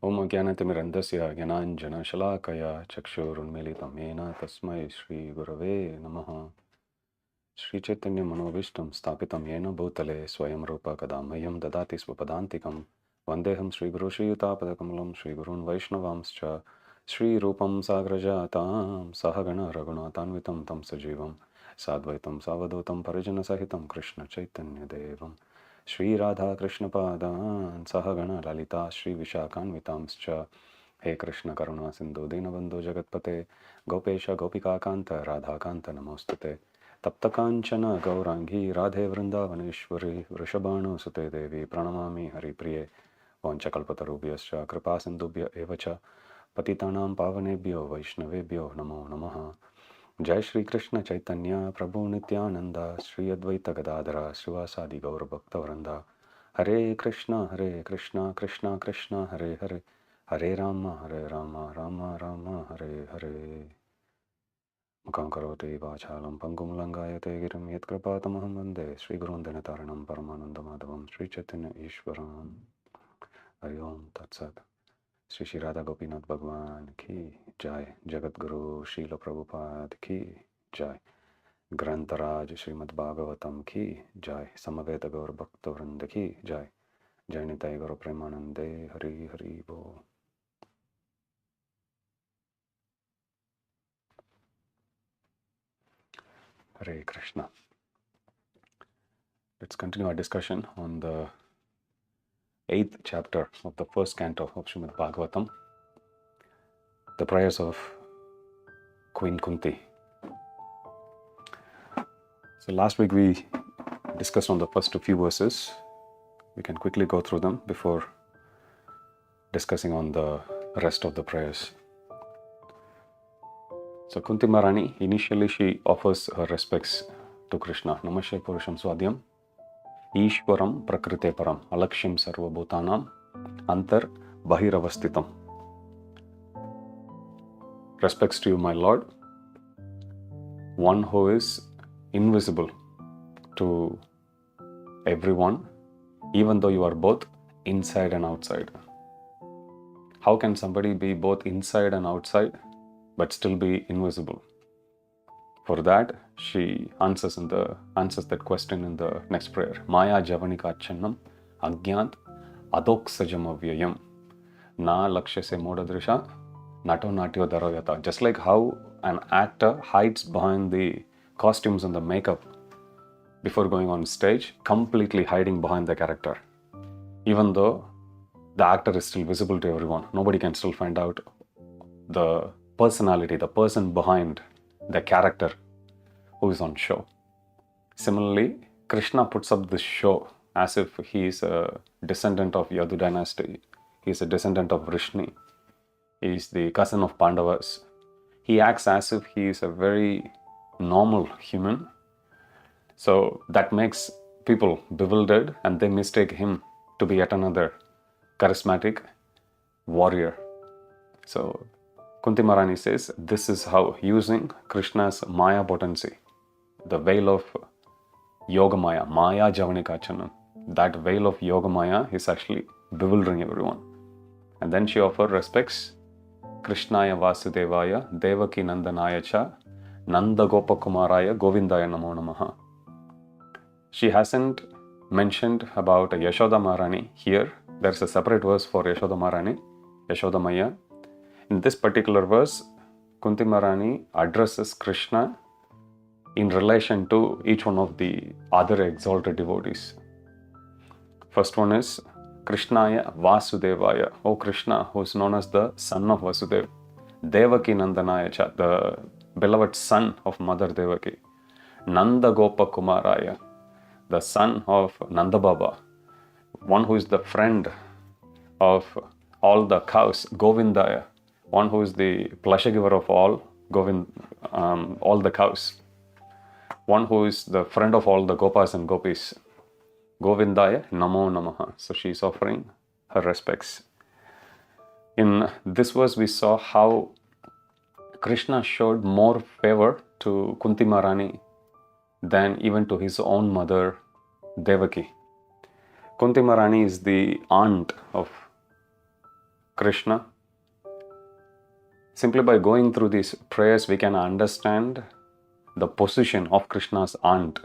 Om Gyanaatimirandasya Gyananjanashalakaya Chakshurunmilitam Yena Tasmai Shri Gurave Namaha. Shri Chaitanya Manobishtam Stapitam Yena Bhutale Swayam Rupa Kadamayam Dadati Swapadantikam Vandeham Shri Guru Shri Utapadakamlam Shri Gurun Vaishnavamscha Shri Rupam Sagrajatam Sahagana Raghunatanvitam Tam Sajivam Sadvaitam Savadutam Parijana Sahitam Krishna Chaitanya Devam Shri Radha Krishna Padan Sahagana Lalita Shri Vishakhanvitamscha He Krishna Karuna Sindhu Dinabandhu Jagatpate Gopesha Gopika Kanta Radha Kanta Namostate Tapta Kanchana Gaurangi Radhe Vrindavaneshwari Vrishabhanu Sute Devi Pranamami Haripriye Vanchakalpatarubhyascha Kripa Sindhubhya Evacha Patitanam Pavanebhyo Vaishnavebhyo Namo Namaha Jai Shri Krishna Chaitanya Prabhu Nityananda Shri Advaita Gadadhara Srivasadi Gaura Bhakta Vrinda Hare Krishna Krishna Krishna Hare Hare Hare Rama Rama Rama Hare Hare Mukhaṁ karoti vācālam pangum langāyate girim yatkripātamaham vande Sri Gurun Dinataranam Paramanandamādhavam Sri Chaitanya Ishwaram Hari Om Tat Sat Sri Sri Radha Gopinath Bhagwan ki Jai Jagat Guru Srila Prabhupada ki Jai Grantaraj Srimad Bhagavatam ki Jai Samaveta Gaur Bhakta Vrinda ki Jai Jai Nitai Gaur Premanande Hari Hari Bo. Hare Krishna. Let's continue our discussion on the 8th chapter of the first canto of Srimad Bhagavatam, the prayers of Queen Kunti. So last week we discussed on the first few verses. We can quickly go through them before discussing on the rest of the prayers. So Kunti Maharani, initially she offers her respects to Krishna. Namashe Purusham Swadhyam Ishwaram Prakrite Param Alakshim Sarva Bhutanam Antar Bahiravasthitam. Respects to you, my Lord, one who is invisible to everyone, even though you are both inside and outside. How can somebody be both inside and outside but still be invisible? For that, she answers that question in the next prayer. Maya Javanikachannam Agyant Adoksajam Avyayam Na Lakshase Modadrisha Nato Natyo Daravyata. Just like how an actor hides behind the costumes and the makeup before going on stage, completely hiding behind the character. Even though the actor is still visible to everyone, nobody can still find out the personality, the person behind the character who is on show. Similarly, Krishna puts up this show as if he is a descendant of Yadu dynasty. He is a descendant of Vrishni. He is the cousin of Pandavas. He acts as if he is a very normal human. So that makes people bewildered and they mistake him to be yet another charismatic warrior. So Kunti Maharani says this is how, using Krishna's Maya potency, the veil of Yoga Maya, Maya Javanikachanam, that veil of Yoga Maya is actually bewildering everyone. And then she offers respects Krishnaya Vasudevaya Devaki Nandanaya Cha Nanda Gopakumaraya Govindaya Namo Namaha. She hasn't mentioned about Yashoda Maharani here. There's a separate verse for Yashoda Maharani, Yashoda Maya. In this particular verse, Kunti Maharani addresses Krishna in relation to each one of the other exalted devotees. First one is Krishnaya Vasudevaya, O Krishna, who is known as the son of Vasudeva. Devaki Nandanaya Cha, the beloved son of Mother Devaki. Nanda Gopa Kumaraya, the son of Nanda Baba, one who is the friend of all the cows, Govindaya, one who is the pleasure giver of all the cows, one who is the friend of all the Gopas and Gopis, Govindaya Namo Namaha. So she is offering her respects. In this verse, we saw how Krishna showed more favor to Kunti Maharani than even to his own mother Devaki. Kunti Maharani is the aunt of Krishna. Simply by going through these prayers, we can understand the position of Krishna's aunt.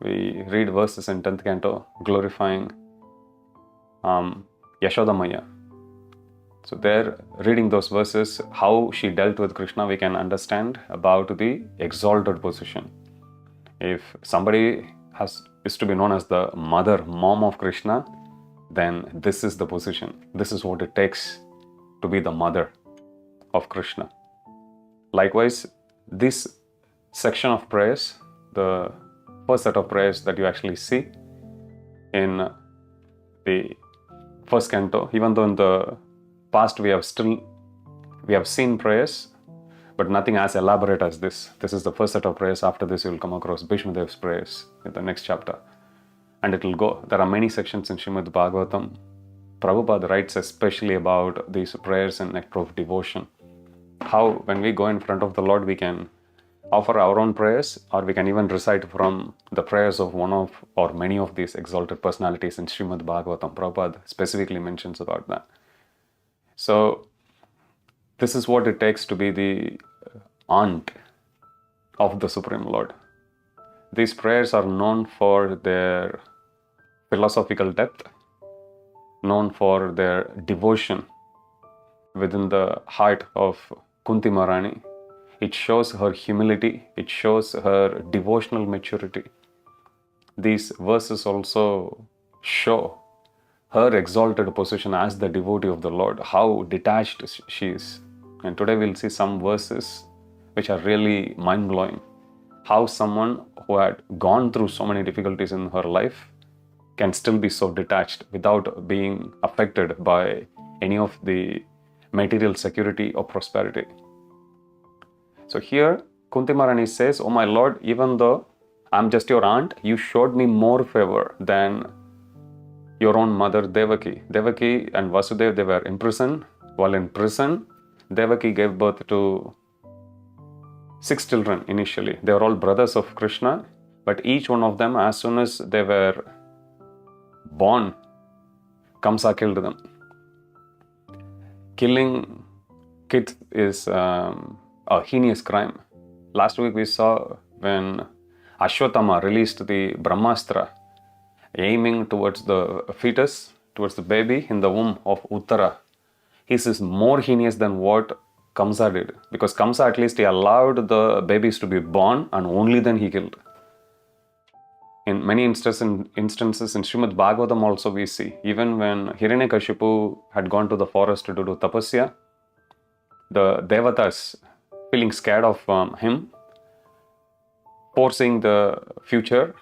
We read verses in 10th canto glorifying Yashoda Maya. So there, reading those verses, how she dealt with Krishna, we can understand about the exalted position. If somebody is to be known as the mom of Krishna, then this is the position. This is what it takes to be the mother of Krishna. Likewise, this section of prayers, the first set of prayers that you actually see in the first canto, even though in the past we have seen prayers, but nothing as elaborate as this. This is the first set of prayers. After this, you will come across Bhishma Dev's prayers in the next chapter. And it will go. There are many sections in Srimad Bhagavatam. Prabhupada writes especially about these prayers and nectar of devotion. How, when we go in front of the Lord, we can offer our own prayers, or we can even recite from the prayers of one of or many of these exalted personalities in Srimad Bhagavatam. Prabhupada specifically mentions about that. So, this is what it takes to be the aunt of the Supreme Lord. These prayers are known for their philosophical depth, known for their devotion within the heart of Kunti Maharani. It shows her humility, it shows her devotional maturity. These verses also show her exalted position as the devotee of the Lord, how detached she is. And today we'll see some verses which are really mind-blowing. How someone who had gone through so many difficulties in her life can still be so detached without being affected by any of the material security or prosperity. So here, Kunti Maharani says, "Oh my Lord, even though I'm just your aunt, you showed me more favor than your own mother Devaki." Devaki and Vasudeva, they were in prison. While in prison, Devaki gave birth to 6 children initially. They were all brothers of Krishna, but each one of them, as soon as they were born, Kamsa killed them. Killing kids is a heinous crime. Last week we saw when Ashwatthama released the Brahmastra, aiming towards the fetus, towards the baby in the womb of Uttara. His is more heinous than what Kamsa did, because Kamsa, at least he allowed the babies to be born and only then he killed. In many instances in Srimad Bhagavatam also we see, even when Hiranyakashipu had gone to the forest to do tapasya, the Devatas, feeling scared of him, foreseeing the future,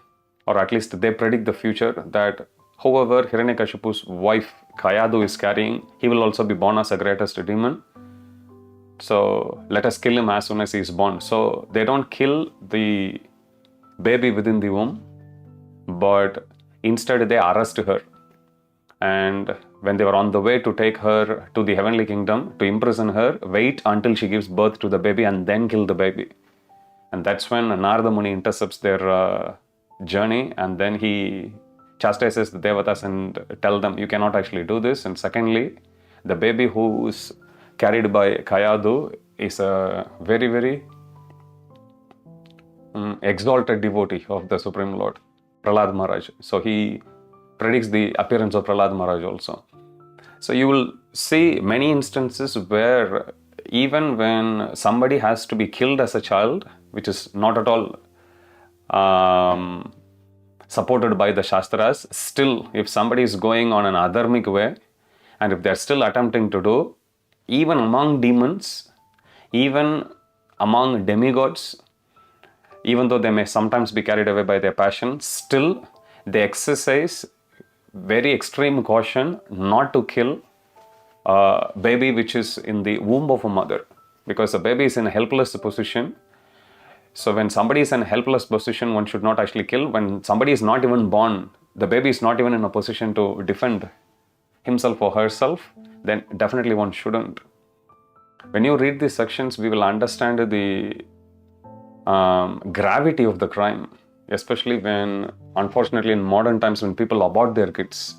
or at least they predict the future, that however Hiranyakashipu's wife Kayadu is carrying, he will also be born as a greatest demon. So let us kill him as soon as he is born. So they don't kill the baby within the womb, but instead they arrest her. And when they were on the way to take her to the heavenly kingdom, to imprison her, wait until she gives birth to the baby and then kill the baby. And that's when Narada Muni intercepts their journey, and then he chastises the Devatas and tell them, you cannot actually do this. And secondly, the baby who is carried by Kayadu is a very, very exalted devotee of the Supreme Lord, Prahlad Maharaj. So he predicts the appearance of Prahlad Maharaj also. So you will see many instances where even when somebody has to be killed as a child, which is not at all supported by the Shastras, still if somebody is going on an adharmic way, and if they are still attempting to do, even among demons, even among demigods, even though they may sometimes be carried away by their passion, still they exercise very extreme caution not to kill a baby which is in the womb of a mother, because a baby is in a helpless position. So when somebody is in a helpless position, one should not actually kill. When somebody is not even born, the baby is not even in a position to defend himself or herself, then definitely one shouldn't. When you read these sections, we will understand the gravity of the crime, especially when, unfortunately, in modern times when people abort their kids,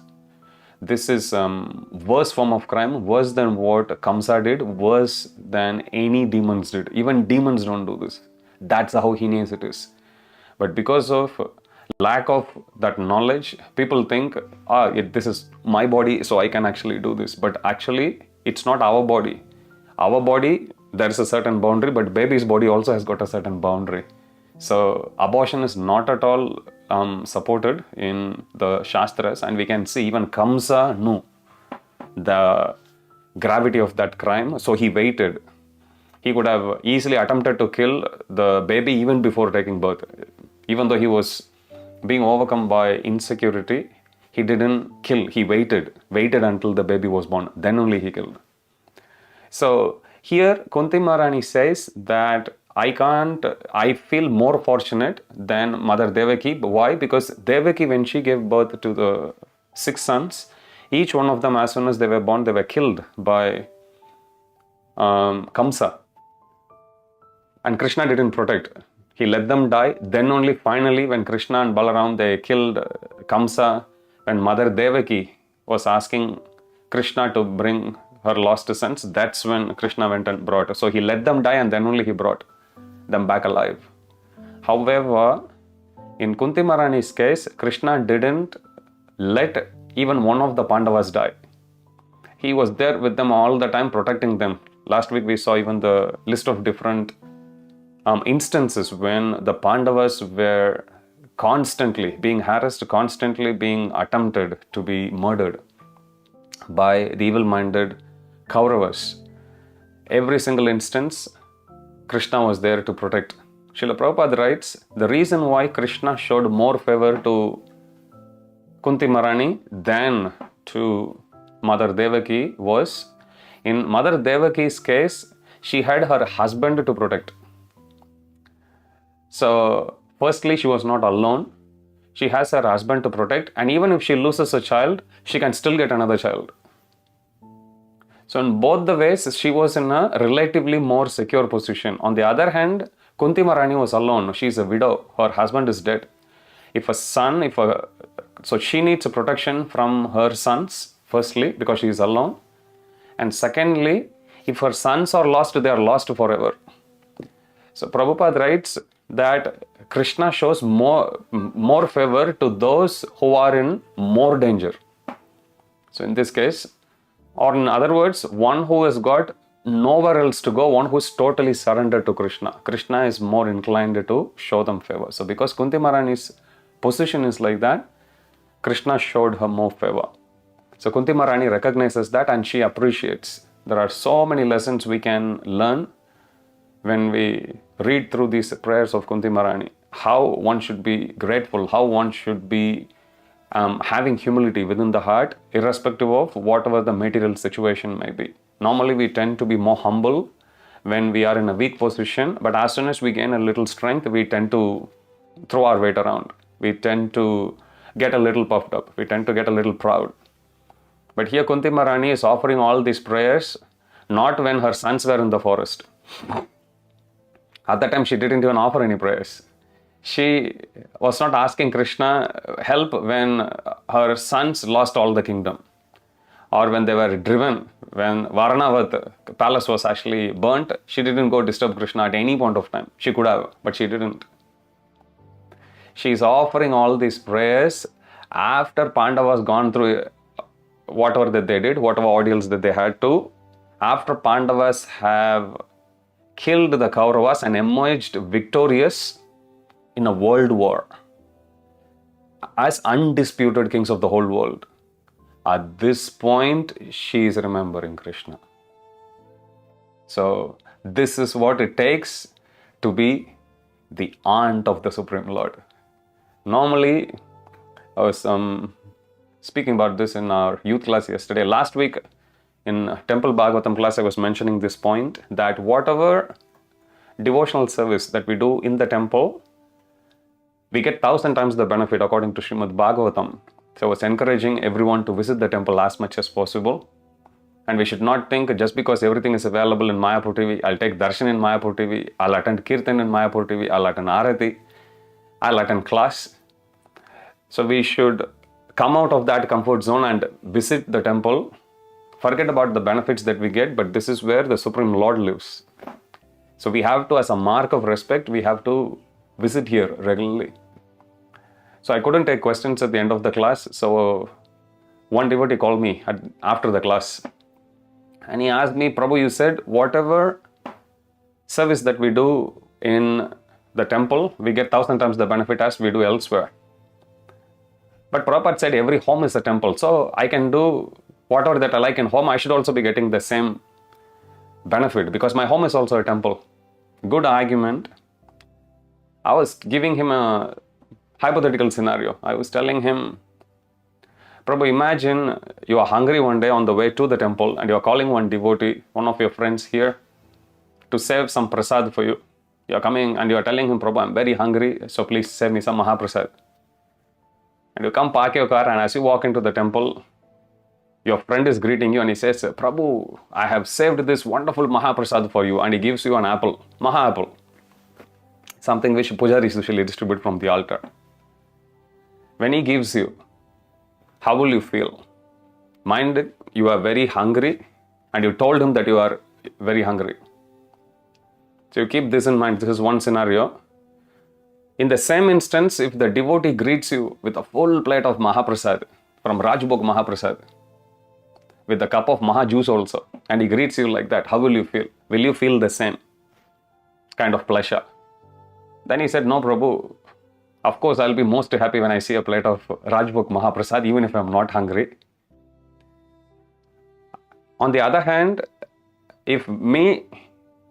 this is worse form of crime, worse than what Kamsa did, worse than any demons did. Even demons don't do this. That's how heinous it is. But because of lack of that knowledge, people think, this is my body, so I can actually do this. But actually, it's not our body. Our body, there is a certain boundary, but baby's body also has got a certain boundary. So abortion is not at all supported in the Shastras, and we can see even Kamsa knew the gravity of that crime, so he waited. He could have easily attempted to kill the baby even before taking birth. Even though he was being overcome by insecurity, he didn't kill, he waited until the baby was born, then only he killed. So here Kunti Maharani says that I feel more fortunate than Mother Devaki. Why? Because Devaki, when she gave birth to the 6 sons, each one of them, as soon as they were born, they were killed by Kamsa. And Krishna didn't protect. He let them die. Then only finally, when Krishna and Balaram, they killed Kamsa, when Mother Devaki was asking Krishna to bring her lost sons, that's when Krishna went and brought. So he let them die, and then only he brought them back alive. However, in Kunti Maharani's case, Krishna didn't let even one of the Pandavas die. He was there with them all the time, protecting them. Last week we saw even the list of different instances when the Pandavas were constantly being harassed, constantly being attempted to be murdered by the evil-minded Kauravas. Every single instance, Krishna was there to protect. Srila Prabhupada writes, the reason why Krishna showed more favor to Kunti Maharani than to Mother Devaki was, in Mother Devaki's case, she had her husband to protect. So, firstly, she was not alone. She has her husband to protect, and even if she loses a child, she can still get another child. So in both the ways, she was in a relatively more secure position. On the other hand, Kunti Maharani was alone. She is a widow. Her husband is dead. So she needs a protection from her sons, firstly, because she is alone. And secondly, if her sons are lost, they are lost forever. So Prabhupada writes that Krishna shows more favor to those who are in more danger. So in this case, or in other words, one who has got nowhere else to go, one who is totally surrendered to Krishna. Krishna is more inclined to show them favor. So because Kunti Maharani's position is like that, Krishna showed her more favor. So Kunti Maharani recognizes that and she appreciates. There are so many lessons we can learn when we read through these prayers of Kunti Maharani. How one should be grateful, how one should be having humility within the heart, irrespective of whatever the material situation may be. Normally we tend to be more humble when we are in a weak position, but as soon as we gain a little strength, we tend to throw our weight around. We tend to get a little puffed up. We tend to get a little proud. But here Kunti Maharani is offering all these prayers not when her sons were in the forest. At that time she didn't even offer any prayers. She was not asking Krishna help when her sons lost all the kingdom, or when they were driven, when Varanavat palace was actually burnt. She didn't go disturb Krishna at any point of time. She could have, but she didn't. She is offering all these prayers after Pandavas gone through whatever that they did, whatever ordeals that they had to, after Pandavas have killed the Kauravas and emerged victorious in a world war as undisputed kings of the whole world. At this point, she is remembering Krishna. So this is what it takes to be the aunt of the Supreme Lord. Normally, I was speaking about this in our youth class yesterday. Last week in Temple Bhagavatam class, I was mentioning this point, that whatever devotional service that we do in the temple, we get 1,000 times the benefit according to Srimad Bhagavatam. So I was encouraging everyone to visit the temple as much as possible. And we should not think just because everything is available in Mayapur TV, I'll take darshan in Mayapur TV, I'll attend kirtan in Mayapur TV, I'll attend arati, I'll attend class. So we should come out of that comfort zone and visit the temple, forget about the benefits that we get, but this is where the Supreme Lord lives. So we have to, as a mark of respect, we have to visit here regularly. So I couldn't take questions at the end of the class. So one devotee called me after the class and he asked me, Prabhu, you said whatever service that we do in the temple, we get 1,000 times the benefit as we do elsewhere. But Prabhupada said every home is a temple. So I can do whatever that I like in home, I should also be getting the same benefit because my home is also a temple. Good argument. I was giving him a hypothetical scenario. I was telling him, Prabhu, imagine you are hungry one day on the way to the temple and you are calling one devotee, one of your friends here, to save some prasad for you. You are coming and you are telling him, Prabhu, I'm very hungry, so please save me some Mahaprasad. And you come park your car and as you walk into the temple, your friend is greeting you and he says, Prabhu, I have saved this wonderful Mahaprasad for you, and he gives you an apple, Maha apple, something which pujaris usually distribute from the altar. When he gives you, how will you feel? Mind you are very hungry and you told him that you are very hungry. So you keep this in mind. This is one scenario. In the same instance, if the devotee greets you with a full plate of Mahaprasad, from Rajbhog Mahaprasad, with a cup of Maha juice also, and he greets you like that, how will you feel? Will you feel the same kind of pleasure? Then he said, no, Prabhu, of course I'll be most happy when I see a plate of Rajbhog Mahaprasad, even if I'm not hungry. On the other hand, if me,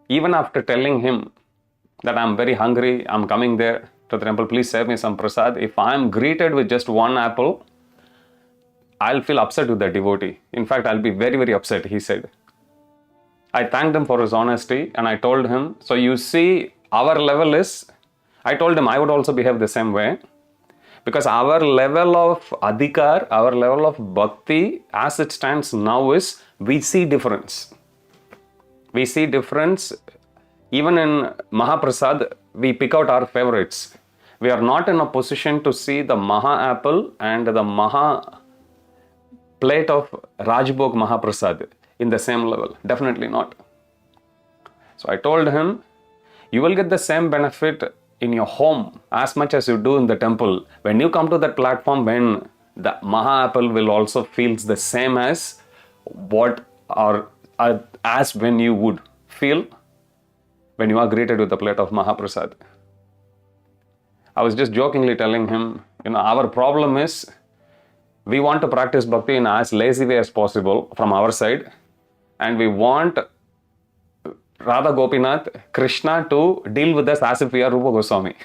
even after telling him that I'm very hungry, I'm coming there to the temple, please save me some prasad, if I'm greeted with just one apple, I'll feel upset with the devotee. In fact, I'll be very, very upset, he said. I thanked him for his honesty and I told him, so you see, our level is, I told him I would also behave the same way because our level of adhikar, our level of bhakti as it stands now is, we see difference. We see difference even in Mahaprasad, we pick out our favorites. We are not in a position to see the Maha apple and the Maha plate of Rajbhog Mahaprasad in the same level. Definitely not. So I told him, you will get the same benefit in your home as much as you do in the temple. When you come to that platform, when the Maha apple will also feels the same as what or as when you would feel when you are greeted with a plate of Mahaprasad. I was just jokingly telling him, our problem is we want to practice bhakti in as lazy way as possible from our side, and we want Radha Gopinath, Krishna to deal with us as if we are Rupa Goswami.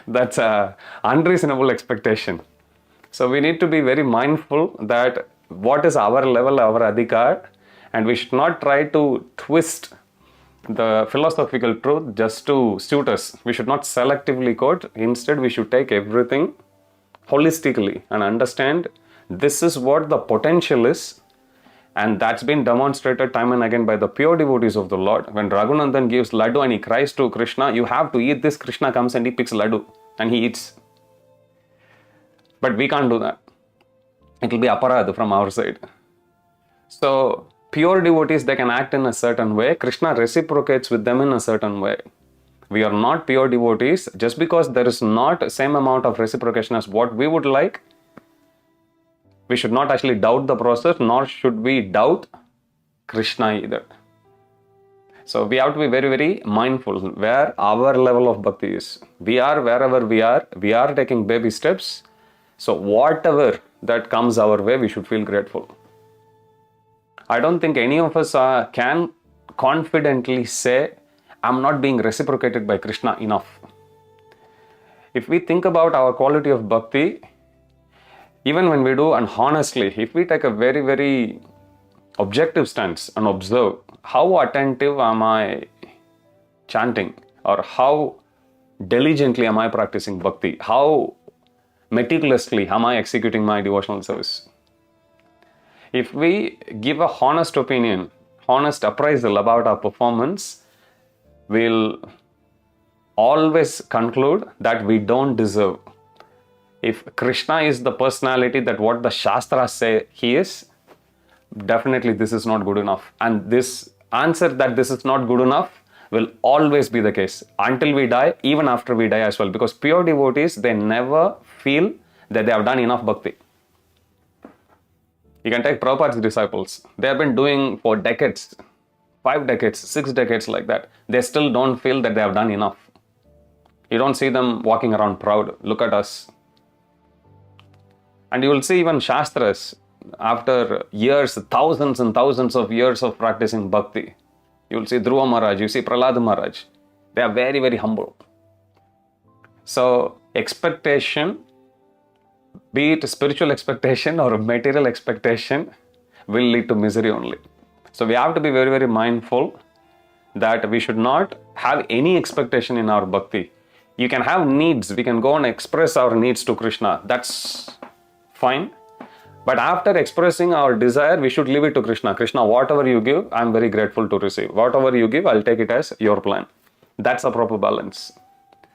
That's an unreasonable expectation. So we need to be very mindful that what is our level, our adhikar, and we should not try to twist the philosophical truth just to suit us. We should not selectively quote. Instead, we should take everything holistically and understand this is what the potential is, and that's been demonstrated time and again by the pure devotees of the Lord. When Raghunandan gives laddu and he cries to Krishna, you have to eat this, Krishna comes and he picks laddu and he eats. But we can't do that. It will be aparad from our side. So pure devotees, they can act in a certain way. Krishna reciprocates with them in a certain way. We are not pure devotees. Just because there is not same amount of reciprocation as what we would like, we should not actually doubt the process, nor should we doubt Krishna either. So we have to be very, very mindful where our level of bhakti is. We are wherever we are taking baby steps. So whatever that comes our way, we should feel grateful. I don't think any of us can confidently say, I'm not being reciprocated by Krishna enough. If we think about our quality of bhakti, even when we do, and honestly, if we take a very, very objective stance and observe how attentive am I chanting, or how diligently am I practicing bhakti, how meticulously am I executing my devotional service. If we give a honest opinion, honest appraisal about our performance, we'll always conclude that we don't deserve If Krishna is the personality that what the Shastras say he is, definitely this is not good enough. And this answer that this is not good enough will always be the case until we die, even after we die as well. Because pure devotees, they never feel that they have done enough bhakti. You can take Prabhupada's disciples. They have been doing for decades, 5 decades, 6 decades like that. They still don't feel that they have done enough. You don't see them walking around proud. Look at us. And you will see even Shastras, after years, thousands and thousands of years of practicing bhakti, you will see Dhruva Maharaj, you see Prahlad Maharaj. They are very, very humble. So expectation, be it spiritual expectation or material expectation, will lead to misery only. So we have to be very, very mindful that we should not have any expectation in our bhakti. You can have needs, we can go and express our needs to Krishna. That's fine. But after expressing our desire, we should leave it to Krishna. Krishna, whatever you give, I'm very grateful to receive. Whatever you give, I'll take it as your plan. That's a proper balance.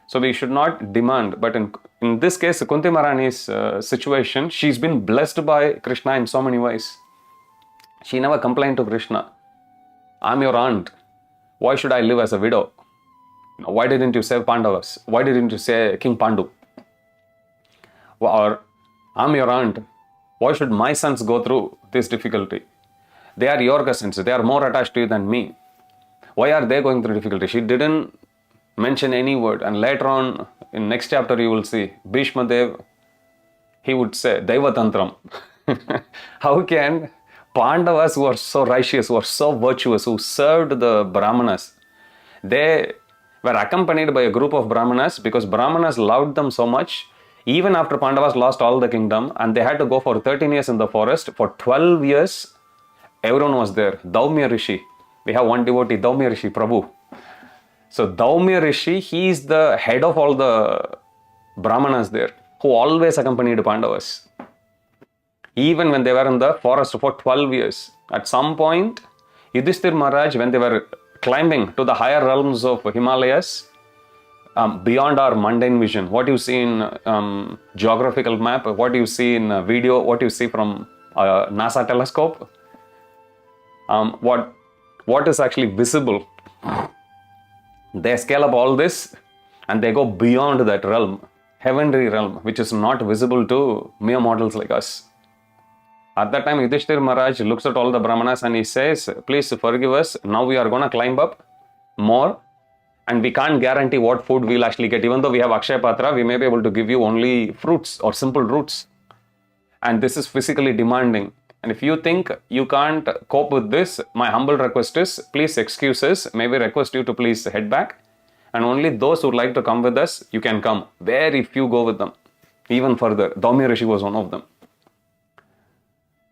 So we should not demand. But in this case, Kunti Maharani's situation, she's been blessed by Krishna in so many ways. She never complained to Krishna. I'm your aunt. Why should I live as a widow? Why didn't you save Pandavas? Why didn't you say King Pandu? Or, I'm your aunt. Why should my sons go through this difficulty? They are your cousins. They are more attached to you than me. Why are they going through difficulty? She didn't mention any word. And later on, in next chapter, you will see Bhishma Dev, he would say, Daiva Tantram. How can Pandavas who are so righteous, who are so virtuous, who served the Brahmanas, they were accompanied by a group of Brahmanas because Brahmanas loved them so much. Even after Pandavas lost all the kingdom and they had to go for 13 years in the forest, for 12 years, everyone was there. Daumya Rishi. We have one devotee, Daumya Rishi, Prabhu. So Daumya Rishi, he is the head of all the Brahmanas there, who always accompanied Pandavas. Even when they were in the forest for 12 years. At some point, Yudhishthir Maharaj, when they were climbing to the higher realms of Himalayas, beyond our mundane vision, what you see in geographical map, what you see in video, what you see from NASA telescope, what is actually visible. They scale up all this and they go beyond that realm, heavenly realm, which is not visible to mere mortals like us. At that time, Yudhishthir Maharaj looks at all the Brahmanas and he says, please forgive us, now we are going to climb up more. And we can't guarantee what food we'll actually get. Even though we have Akshaya Patra, we may be able to give you only fruits or simple roots. And this is physically demanding. And if you think you can't cope with this, my humble request is, please excuse us. May we request you to please head back. And only those who would like to come with us, you can come. Very few go with them. Even further, Daumya Rishi was one of them.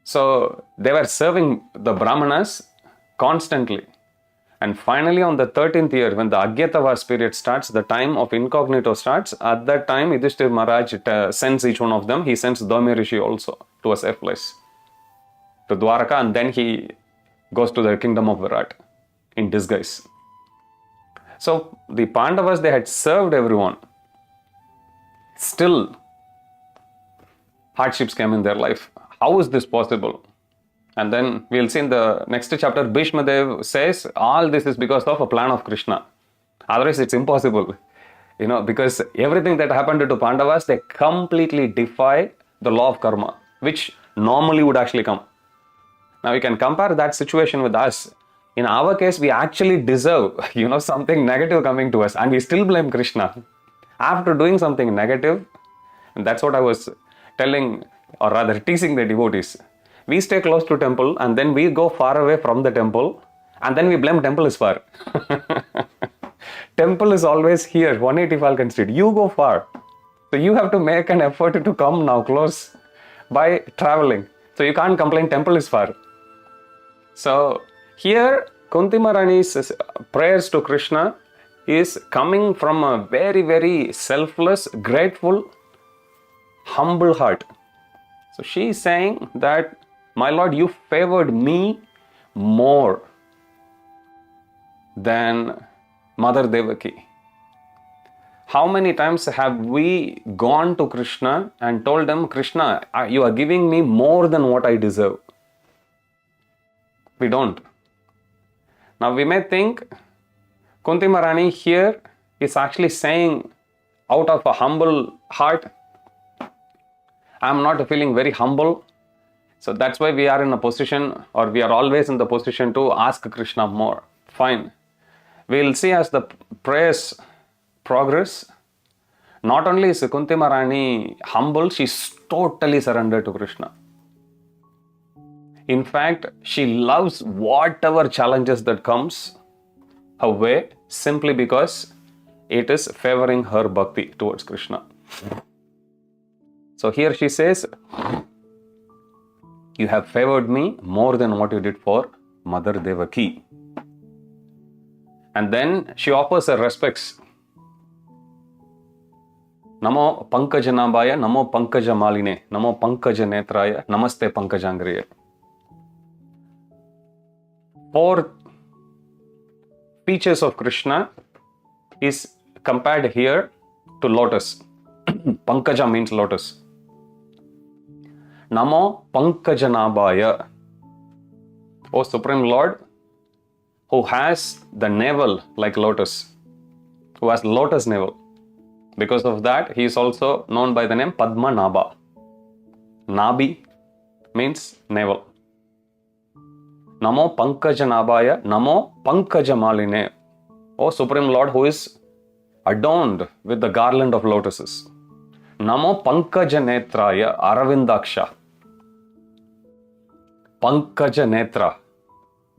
So they were serving the Brahmanas constantly. And finally, on the 13th year, when the Agyatavas period starts, the time of incognito starts, at that time, Yudhishthir Maharaj sends each one of them. He sends Daumya Rishi also to a safe place, to Dwaraka, and then he goes to the kingdom of Virat in disguise. So, the Pandavas, they had served everyone. Still, hardships came in their life. How is this possible? And then we'll see in the next chapter, Bhishma Dev says, all this is because of a plan of Krishna. Otherwise, it's impossible. Because everything that happened to Pandavas, they completely defy the law of karma, which normally would actually come. Now, you can compare that situation with us. In our case, we actually deserve, something negative coming to us, and we still blame Krishna. After doing something negative, and that's what I was telling, or rather teasing the devotees. We stay close to temple and then we go far away from the temple and then we blame temple is far. Temple is always here, 180 Falcon Street. You go far. So you have to make an effort to come now close by traveling. So you can't complain temple is far. So here Kunti Maharani's prayers to Krishna is coming from a very, very selfless, grateful, humble heart. So she is saying that, my Lord, you favored me more than Mother Devaki. How many times have we gone to Krishna and told him, Krishna, you are giving me more than what I deserve? We don't. Now we may think Kunti Maharani here is actually saying out of a humble heart, I'm not feeling very humble. So that's why we are in a position, or we are always in the position to ask Krishna more. Fine. We'll see as the prayers progress. Not only is Kunti Maharani humble, she's totally surrendered to Krishna. In fact, she loves whatever challenges that comes her way simply because it is favoring her bhakti towards Krishna. So here she says, you have favored me more than what you did for Mother Devaki. And then she offers her respects. Namo Pankajanabhaya, Namo Pankajamaline, Namo Pankajanetraya, Namaste Pankajangriye. 4 features of Krishna is compared here to lotus. Pankaja means lotus. Namo Pankajanabhaya. O Supreme Lord, who has the navel like lotus, who has lotus navel. Because of that, he is also known by the name Padmanabha. Nabi means navel. Namo Pankajanabhaya, Namo Pankajamaline. O Supreme Lord, who is adorned with the garland of lotuses. Namo Pankajanetraya, Aravindaksha. Pankajanetra,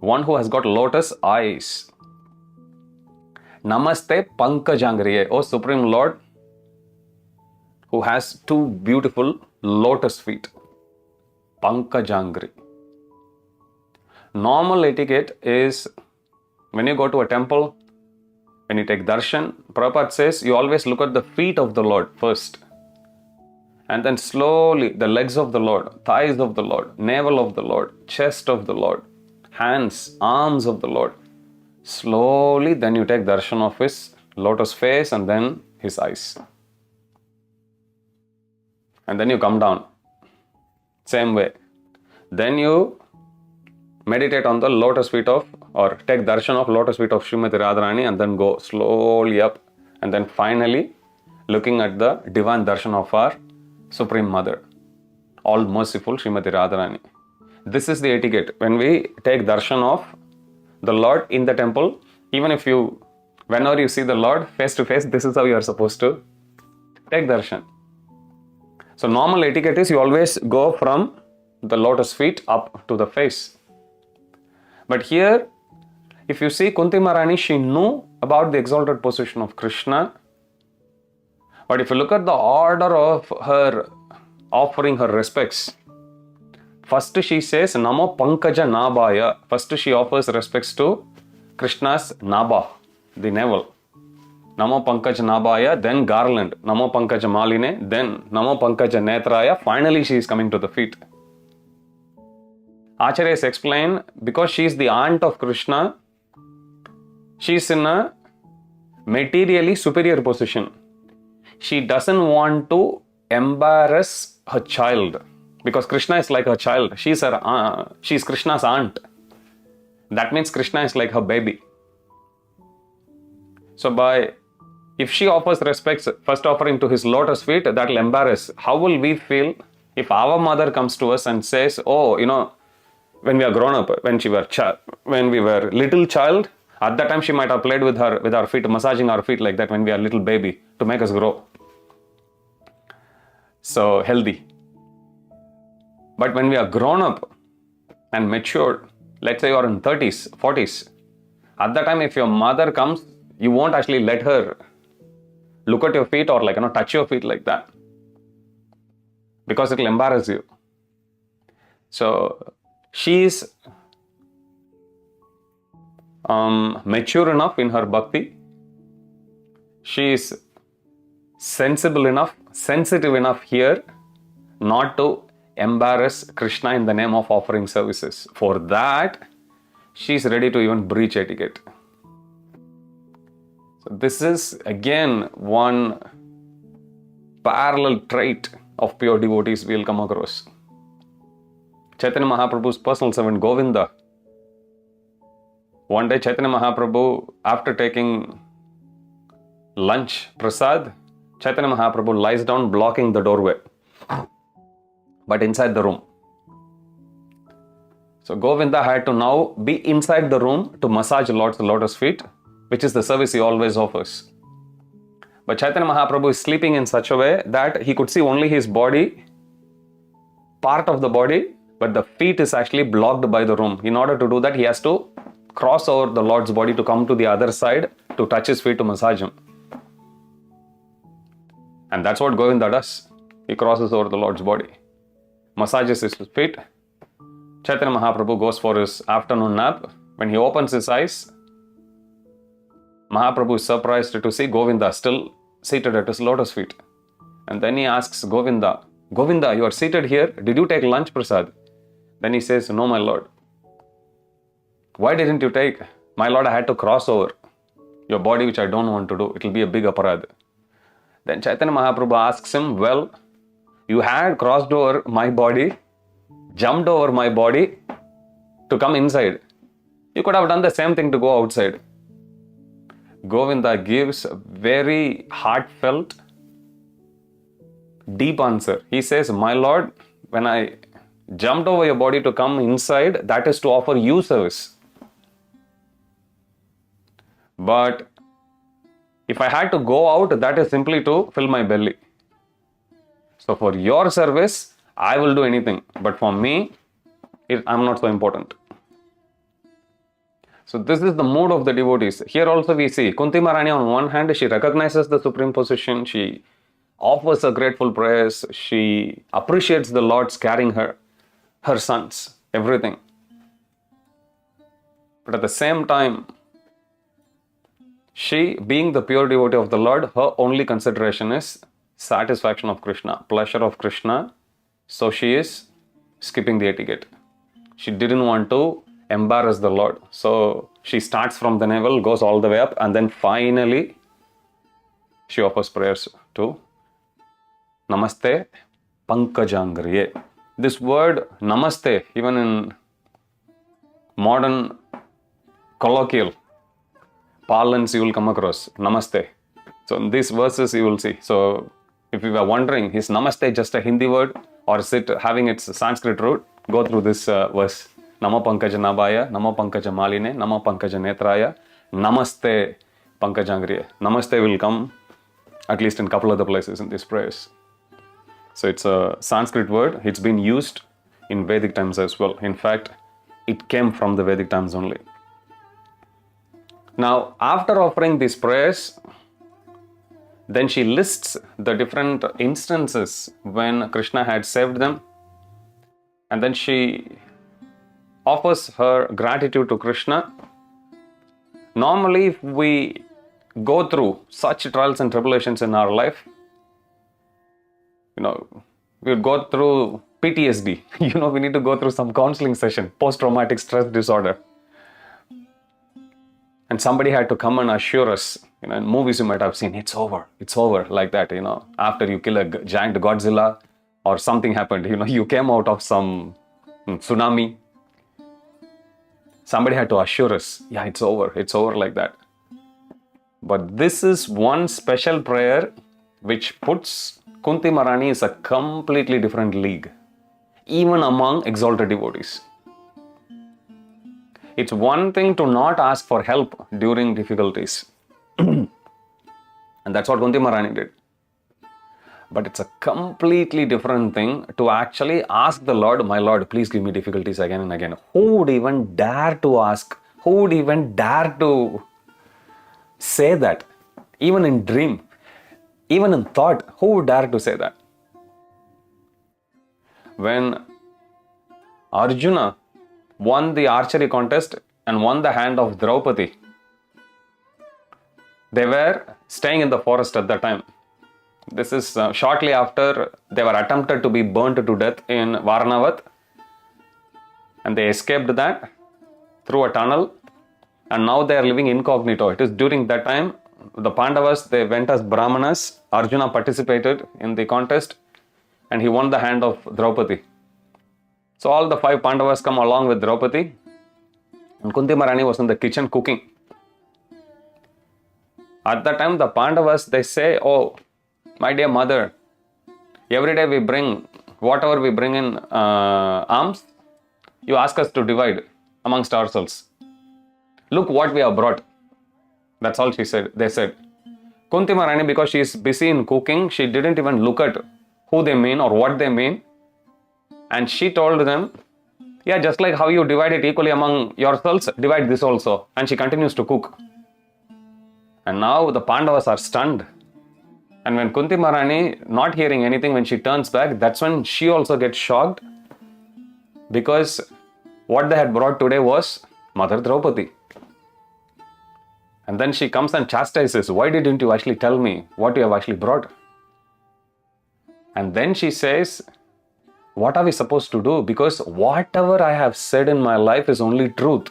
one who has got lotus eyes. Namaste Pankajangriye, O Supreme Lord, who has 2 beautiful lotus feet. Pankajangri. Normal etiquette is, when you go to a temple, when you take darshan, Prabhupada says you always look at the feet of the Lord first. And then slowly the legs of the Lord, thighs of the Lord, navel of the Lord, chest of the Lord, hands, arms of the Lord. Slowly then you take darshan of his lotus face and then his eyes. And then you come down. Same way. Then you meditate on the lotus feet of, or take darshan of lotus feet of Srimati Radharani and then go slowly up. And then finally looking at the divine darshan of our Supreme Mother, all merciful Srimati Radharani. This is the etiquette. When we take darshan of the Lord in the temple, even if you, whenever you see the Lord face to face, this is how you are supposed to take darshan. So normal etiquette is you always go from the lotus feet up to the face. But here, if you see Kunti Maharani, she knew about the exalted position of Krishna. But if you look at the order of her offering her respects, first she says Namo Pankaja Nabhaya. First she offers respects to Krishna's Nabha, the navel. Namo Pankaja Nabhaya, then garland. Namo Pankaja Maline, then Namo Pankaja Netraya. Finally she is coming to the feet. Acharyas explain, because she is the aunt of Krishna, she is in a materially superior position. She doesn't want to embarrass her child, because Krishna is like her child. She is Krishna's aunt. That means Krishna is like her baby. So if she offers respects, first offering to his lotus feet, that will embarrass. How will we feel if our mother comes to us and says, oh, when we are grown up, when we were little child, at that time she might have played with our feet, massaging our feet like that when we are little baby to make us grow. So healthy. But when we are grown up and matured, let's say you are in 30s, 40s, at that time if your mother comes, you won't actually let her look at your feet or touch your feet like that, because it will embarrass you. So she is mature enough in her bhakti. She is sensible enough, sensitive enough here not to embarrass Krishna in the name of offering services. For that, she is ready to even breach etiquette. So this is again one parallel trait of pure devotees we will come across. Chaitanya Mahaprabhu's personal servant Govinda. One day Chaitanya Mahaprabhu, after taking lunch, prasad, Chaitanya Mahaprabhu lies down blocking the doorway, but inside the room. So Govinda had to now be inside the room to massage Lord's lotus feet, which is the service he always offers. But Chaitanya Mahaprabhu is sleeping in such a way that he could see only his body, part of the body, but the feet is actually blocked by the room. In order to do that, he has to cross over the Lord's body to come to the other side to touch his feet to massage him. And that's what Govinda does. He crosses over the Lord's body, massages his feet. Chaitanya Mahaprabhu goes for his afternoon nap. When he opens his eyes, Mahaprabhu is surprised to see Govinda still seated at his lotus feet. And then he asks Govinda, Govinda, you are seated here. Did you take lunch, Prasad? Then he says, no, my lord. Why didn't you take? My lord, I had to cross over your body, which I don't want to do. It will be a big aparad. Then Chaitanya Mahaprabhu asks him, well, you had crossed over my body, jumped over my body to come inside. You could have done the same thing to go outside. Govinda gives a very heartfelt, deep answer. He says, my lord, when I jumped over your body to come inside, that is to offer you service. But if I had to go out, that is simply to fill my belly. So for your service, I will do anything. But for me, I'm not so important. So this is the mood of the devotees. Here also we see Kunti Maharani, on one hand, she recognizes the supreme position. She offers a grateful prayers. She appreciates the Lord's carrying her sons, everything. But at the same time, she, being the pure devotee of the Lord, her only consideration is satisfaction of Krishna, pleasure of Krishna. So she is skipping the etiquette. She didn't want to embarrass the Lord. So she starts from the navel, goes all the way up, and then finally she offers prayers to Namaste Pankajangriye. This word Namaste, even in modern colloquial parlance, you will come across Namaste. So in these verses you will see. So if you were wondering, is Namaste just a Hindi word or is it having its Sanskrit root? Go through this verse. Namo Pankaja Nabhaya, Namo Pankaja Maline, Namo Pankaja Netraya, Namaste Pankajangriya. Namaste will come at least in a couple other places in these prayers. So it's a Sanskrit word. It's been used in Vedic times as well. In fact, it came from the Vedic times only. Now, after offering these prayers, then she lists the different instances when Krishna had saved them. And then she offers her gratitude to Krishna. Normally, if we go through such trials and tribulations in our life, we would go through PTSD. We need to go through some counseling session, post-traumatic stress disorder. And somebody had to come and assure us, in movies you might have seen, it's over, like that, after you kill a giant Godzilla or something happened, you came out of some tsunami. Somebody had to assure us, yeah, it's over like that. But this is one special prayer which puts Kunti Maharani in a completely different league, even among exalted devotees. It's one thing to not ask for help during difficulties. And that's what Kunti Maharani did. But it's a completely different thing to actually ask the Lord, my Lord, please give me difficulties again and again. Who would even dare to ask? Who would even dare to say that? Even in dream, even in thought, who would dare to say that? When Arjuna won the archery contest and won the hand of Draupadi, they were staying in the forest at that time. This is shortly after they were attempted to be burnt to death in Varnavat, and they escaped that through a tunnel, and now they are living incognito. It is during that time the Pandavas, they went as Brahmanas. Arjuna participated in the contest and he won the hand of Draupadi. So all the 5 Pandavas come along with Draupadi, and Kunti Maharani was in the kitchen cooking. At that time, the Pandavas, they say, "Oh, my dear mother, every day we bring, whatever we bring in alms, you ask us to divide amongst ourselves. Look what we have brought." That's all she said. They said. Kunti Maharani, because she is busy in cooking, she didn't even look at who they mean or what they mean. And she told them, "Yeah, just like how you divide it equally among yourselves, divide this also." And she continues to cook. And now the Pandavas are stunned. And when Kunti Maharani, not hearing anything, when she turns back, that's when she also gets shocked. Because what they had brought today was Mother Draupadi. And then she comes and chastises, "Why didn't you actually tell me what you have actually brought?" And then she says, "What are we supposed to do? Because whatever I have said in my life is only truth.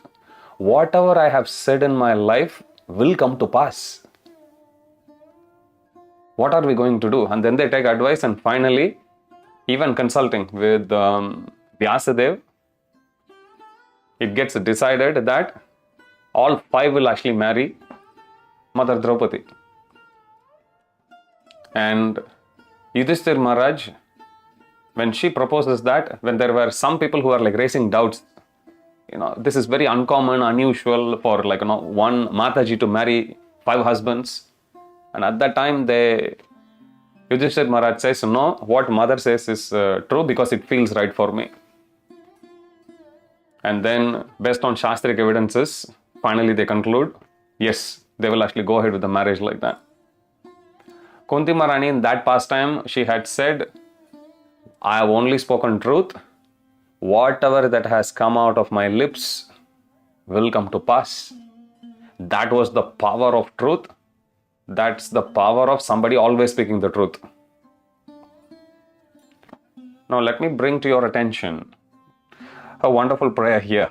Whatever I have said in my life will come to pass. What are we going to do?" And then they take advice, and finally, even consulting with Vyasadev, it gets decided that all 5 will actually marry Mother Draupadi. And Yudhishthir Maharaj, when she proposes that, when there were some people who are like raising doubts, this is very uncommon, unusual for one Mataji to marry 5 husbands. And at that time, Yudhishthir Maharaj says, "No, what mother says is true because it feels right for me." And then, based on Shastric evidences, finally they conclude, yes, they will actually go ahead with the marriage like that. Kunti Maharani, in that pastime, she had said, "I have only spoken truth. Whatever that has come out of my lips will come to pass." That was the power of truth. That's the power of somebody always speaking the truth. Now let me bring to your attention a wonderful prayer here.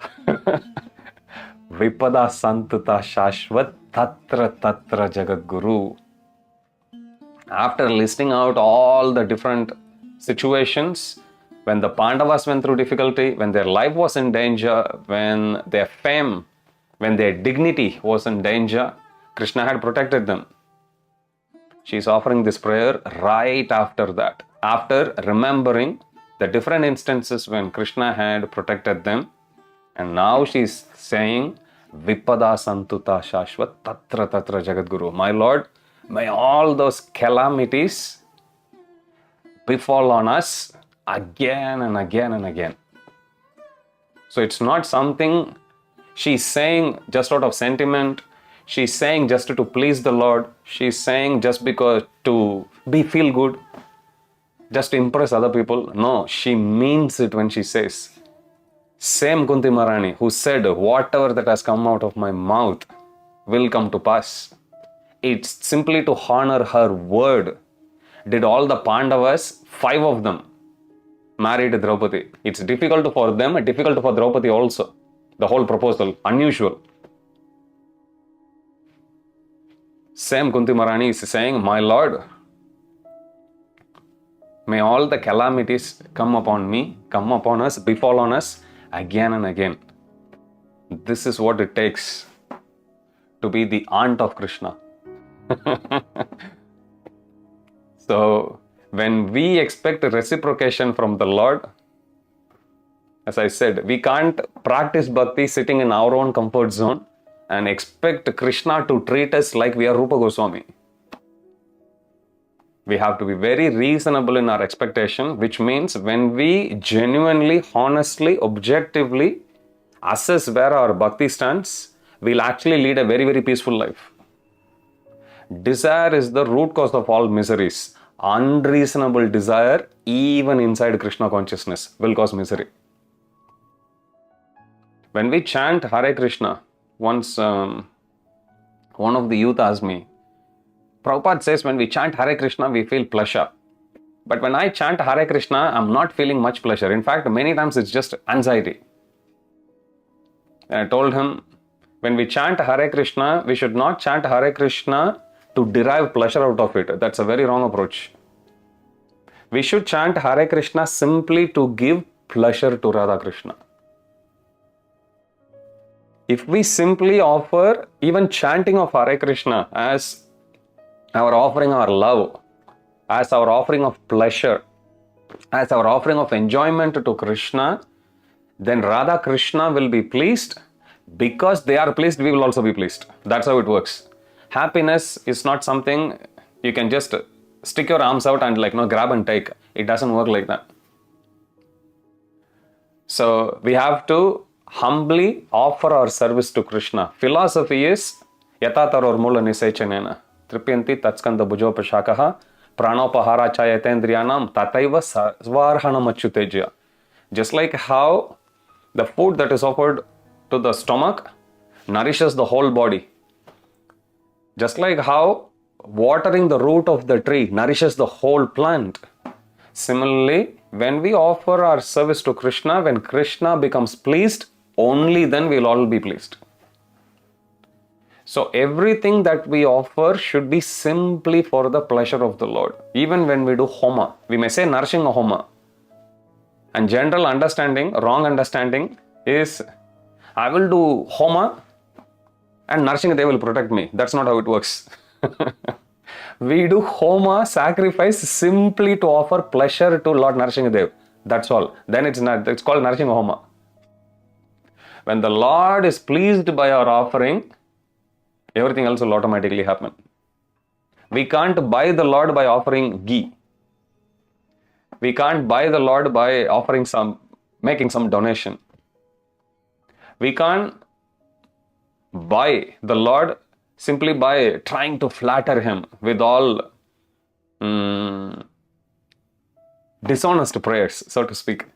Vipada Santata Shashvat Tatra Tatra Jagat Guru. After listing out all the different situations, when the Pandavas went through difficulty, when their life was in danger, when their fame, when their dignity was in danger, Krishna had protected them. She is offering this prayer right after that, after remembering the different instances when Krishna had protected them. And now she is saying, Vipada Santuta Shashvat Tatra Tatra Jagadguru. My Lord, may all those calamities befall on us again and again and again. So it's not something she's saying just out of sentiment. She's saying just to please the Lord. She's saying just because to feel good, just to impress other people. No, she means it when she says. Same Kunti Maharani who said, whatever that has come out of my mouth will come to pass. It's simply to honor her word. Did all the Pandavas, 5 of them, married Draupadi. It's difficult for them, difficult for Draupadi also. The whole proposal, unusual. Same Kunti Maharani is saying, my Lord, may all the calamities come upon me, come upon us, befall on us again and again. This is what it takes to be the aunt of Krishna. So, when we expect reciprocation from the Lord, as I said, we can't practice bhakti sitting in our own comfort zone and expect Krishna to treat us like we are Rupa Goswami. We have to be very reasonable in our expectation, which means when we genuinely, honestly, objectively assess where our bhakti stands, we'll actually lead a very, very peaceful life. Desire is the root cause of all miseries. Unreasonable desire, even inside Krishna consciousness, will cause misery. When we chant Hare Krishna, once one of the youth asked me, Prabhupada says when we chant Hare Krishna, we feel pleasure. But when I chant Hare Krishna, I'm not feeling much pleasure. In fact, many times it's just anxiety. And I told him, when we chant Hare Krishna, we should not chant Hare Krishna to derive pleasure out of it. That's a very wrong approach. We should chant Hare Krishna simply to give pleasure to Radha Krishna. If we simply offer even chanting of Hare Krishna as our offering our love, as our offering of pleasure, as our offering of enjoyment to Krishna, then Radha Krishna will be pleased. Because they are pleased, we will also be pleased. That's how it works. Happiness is not something you can just stick your arms out and grab and take. It doesn't work like that. So we have to humbly offer our service to Krishna. Philosophy is yatataror mula nisechanena tripyanti tatskanda bhujopashakaha pranopahara chayatendriyanam tataiva svarhanam achyuteja. Just like how the food that is offered to the stomach nourishes the whole body. Just like how watering the root of the tree nourishes the whole plant. Similarly, when we offer our service to Krishna, when Krishna becomes pleased, only then we will all be pleased. So everything that we offer should be simply for the pleasure of the Lord. Even when we do homa, we may say nourishing a homa. And general understanding, wrong understanding is, I will do homa and nourishing they will protect me. That's not how it works. We do homa, sacrifice, simply to offer pleasure to Lord Narasimhadev. That's all. Then it's called nourishing homa. When the Lord is pleased by our offering, everything else will automatically happen. We can't buy the Lord by offering ghee. We can't buy the Lord by making some donation. We can't buy the Lord simply by trying to flatter Him with all dishonest prayers, so to speak.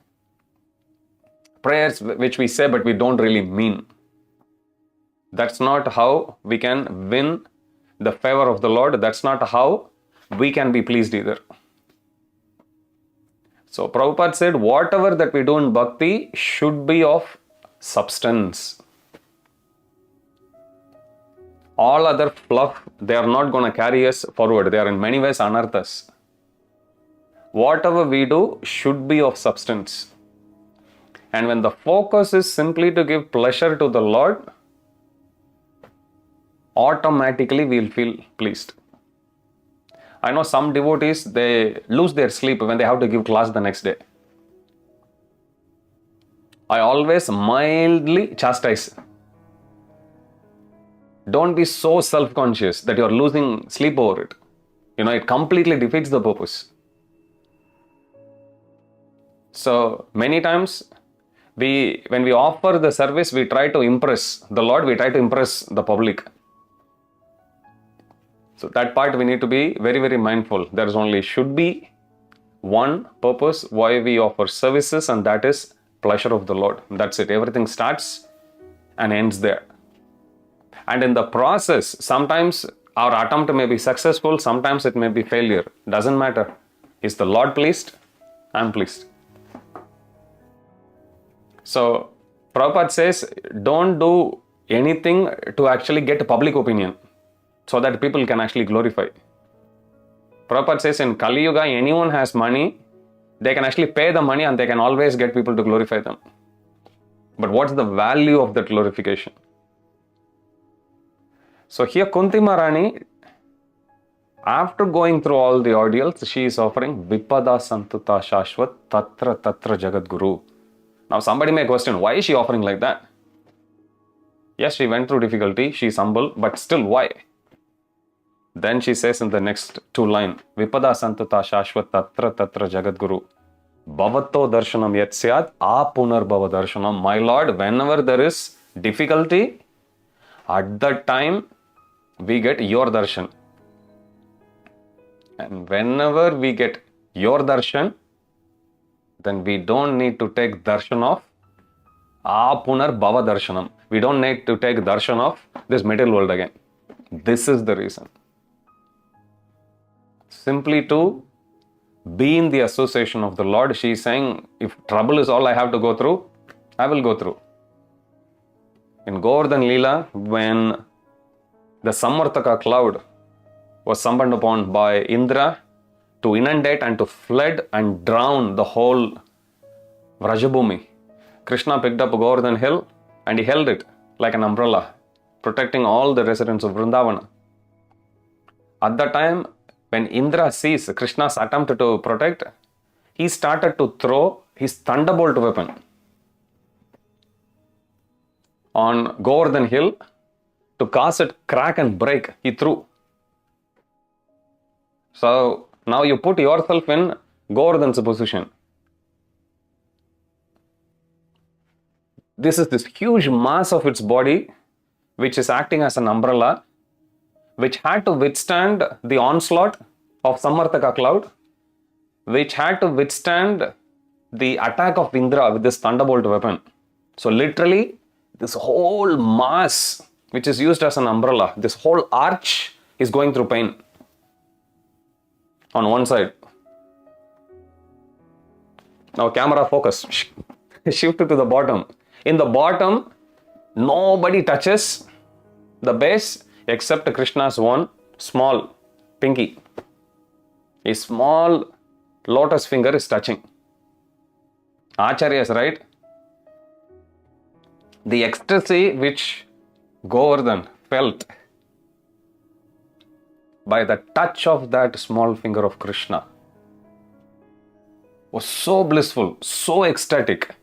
Prayers which we say but we don't really mean. That's not how we can win the favor of the Lord. That's not how we can be pleased either. So Prabhupada said, whatever that we do in bhakti should be of substance. All other fluff, they are not going to carry us forward. They are in many ways anarthas. Whatever we do should be of substance. And when the focus is simply to give pleasure to the Lord, automatically we will feel pleased. I know some devotees, they lose their sleep when they have to give class the next day. I always mildly chastise. Don't be so self-conscious that you're losing sleep over it. It completely defeats the purpose. So many times, when we offer the service, we try to impress the Lord, we try to impress the public. So that part we need to be very, very mindful. There should be one purpose why we offer services, and that is pleasure of the Lord. That's it. Everything starts and ends there. And in the process, sometimes our attempt may be successful, sometimes it may be failure. Doesn't matter. Is the Lord pleased? I'm pleased. So Prabhupada says, don't do anything to actually get public opinion so that people can actually glorify. Prabhupada says in Kali Yuga, anyone has money, they can actually pay the money and they can always get people to glorify them. But what's the value of that glorification? So here Kunti Maharani, after going through all the ordeals, she is offering Vipada Santuta Shashvat Tatra Tatra Jagat Guru. Now somebody may question, why is she offering like that? Yes, she went through difficulty, she is humble, but still why? Then she says in the next two lines, Vipada Santuta Shashvat Tatra Tatra Jagat Guru Bhavato Darshanam Yatsyad Apunar Bhava Darshanam. My Lord, whenever there is difficulty, at that time we get your darshan. And whenever we get your darshan, then we don't need to take darshan of Apunar Bhava Darshanam. We don't need to take darshan of this material world again. This is the reason. Simply to be in the association of the Lord, she is saying, if trouble is all I have to go through, I will go through. In Govardhan Leela, when the Samartaka cloud was summoned upon by Indra to inundate and to flood and drown the whole Vrajabhumi. Krishna picked up Govardhan hill and he held it like an umbrella, protecting all the residents of Vrindavana. At the time, when Indra sees Krishna's attempt to protect, he started to throw his thunderbolt weapon on Govardhan hill to cause it crack and break. He threw. So now you put yourself in Govardhan's position. This is this huge mass of its body which is acting as an umbrella, which had to withstand the onslaught of Samartaka cloud, which had to withstand the attack of Indra with this thunderbolt weapon. So literally, this whole mass which is used as an umbrella, this whole arch is going through pain on one side. Now camera focus, shift to the bottom. In the bottom, nobody touches the base except Krishna's one small pinky. A small lotus finger is touching. Acharyas, right? The ecstasy which Govardhan felt by the touch of that small finger of Krishna was so blissful, so ecstatic.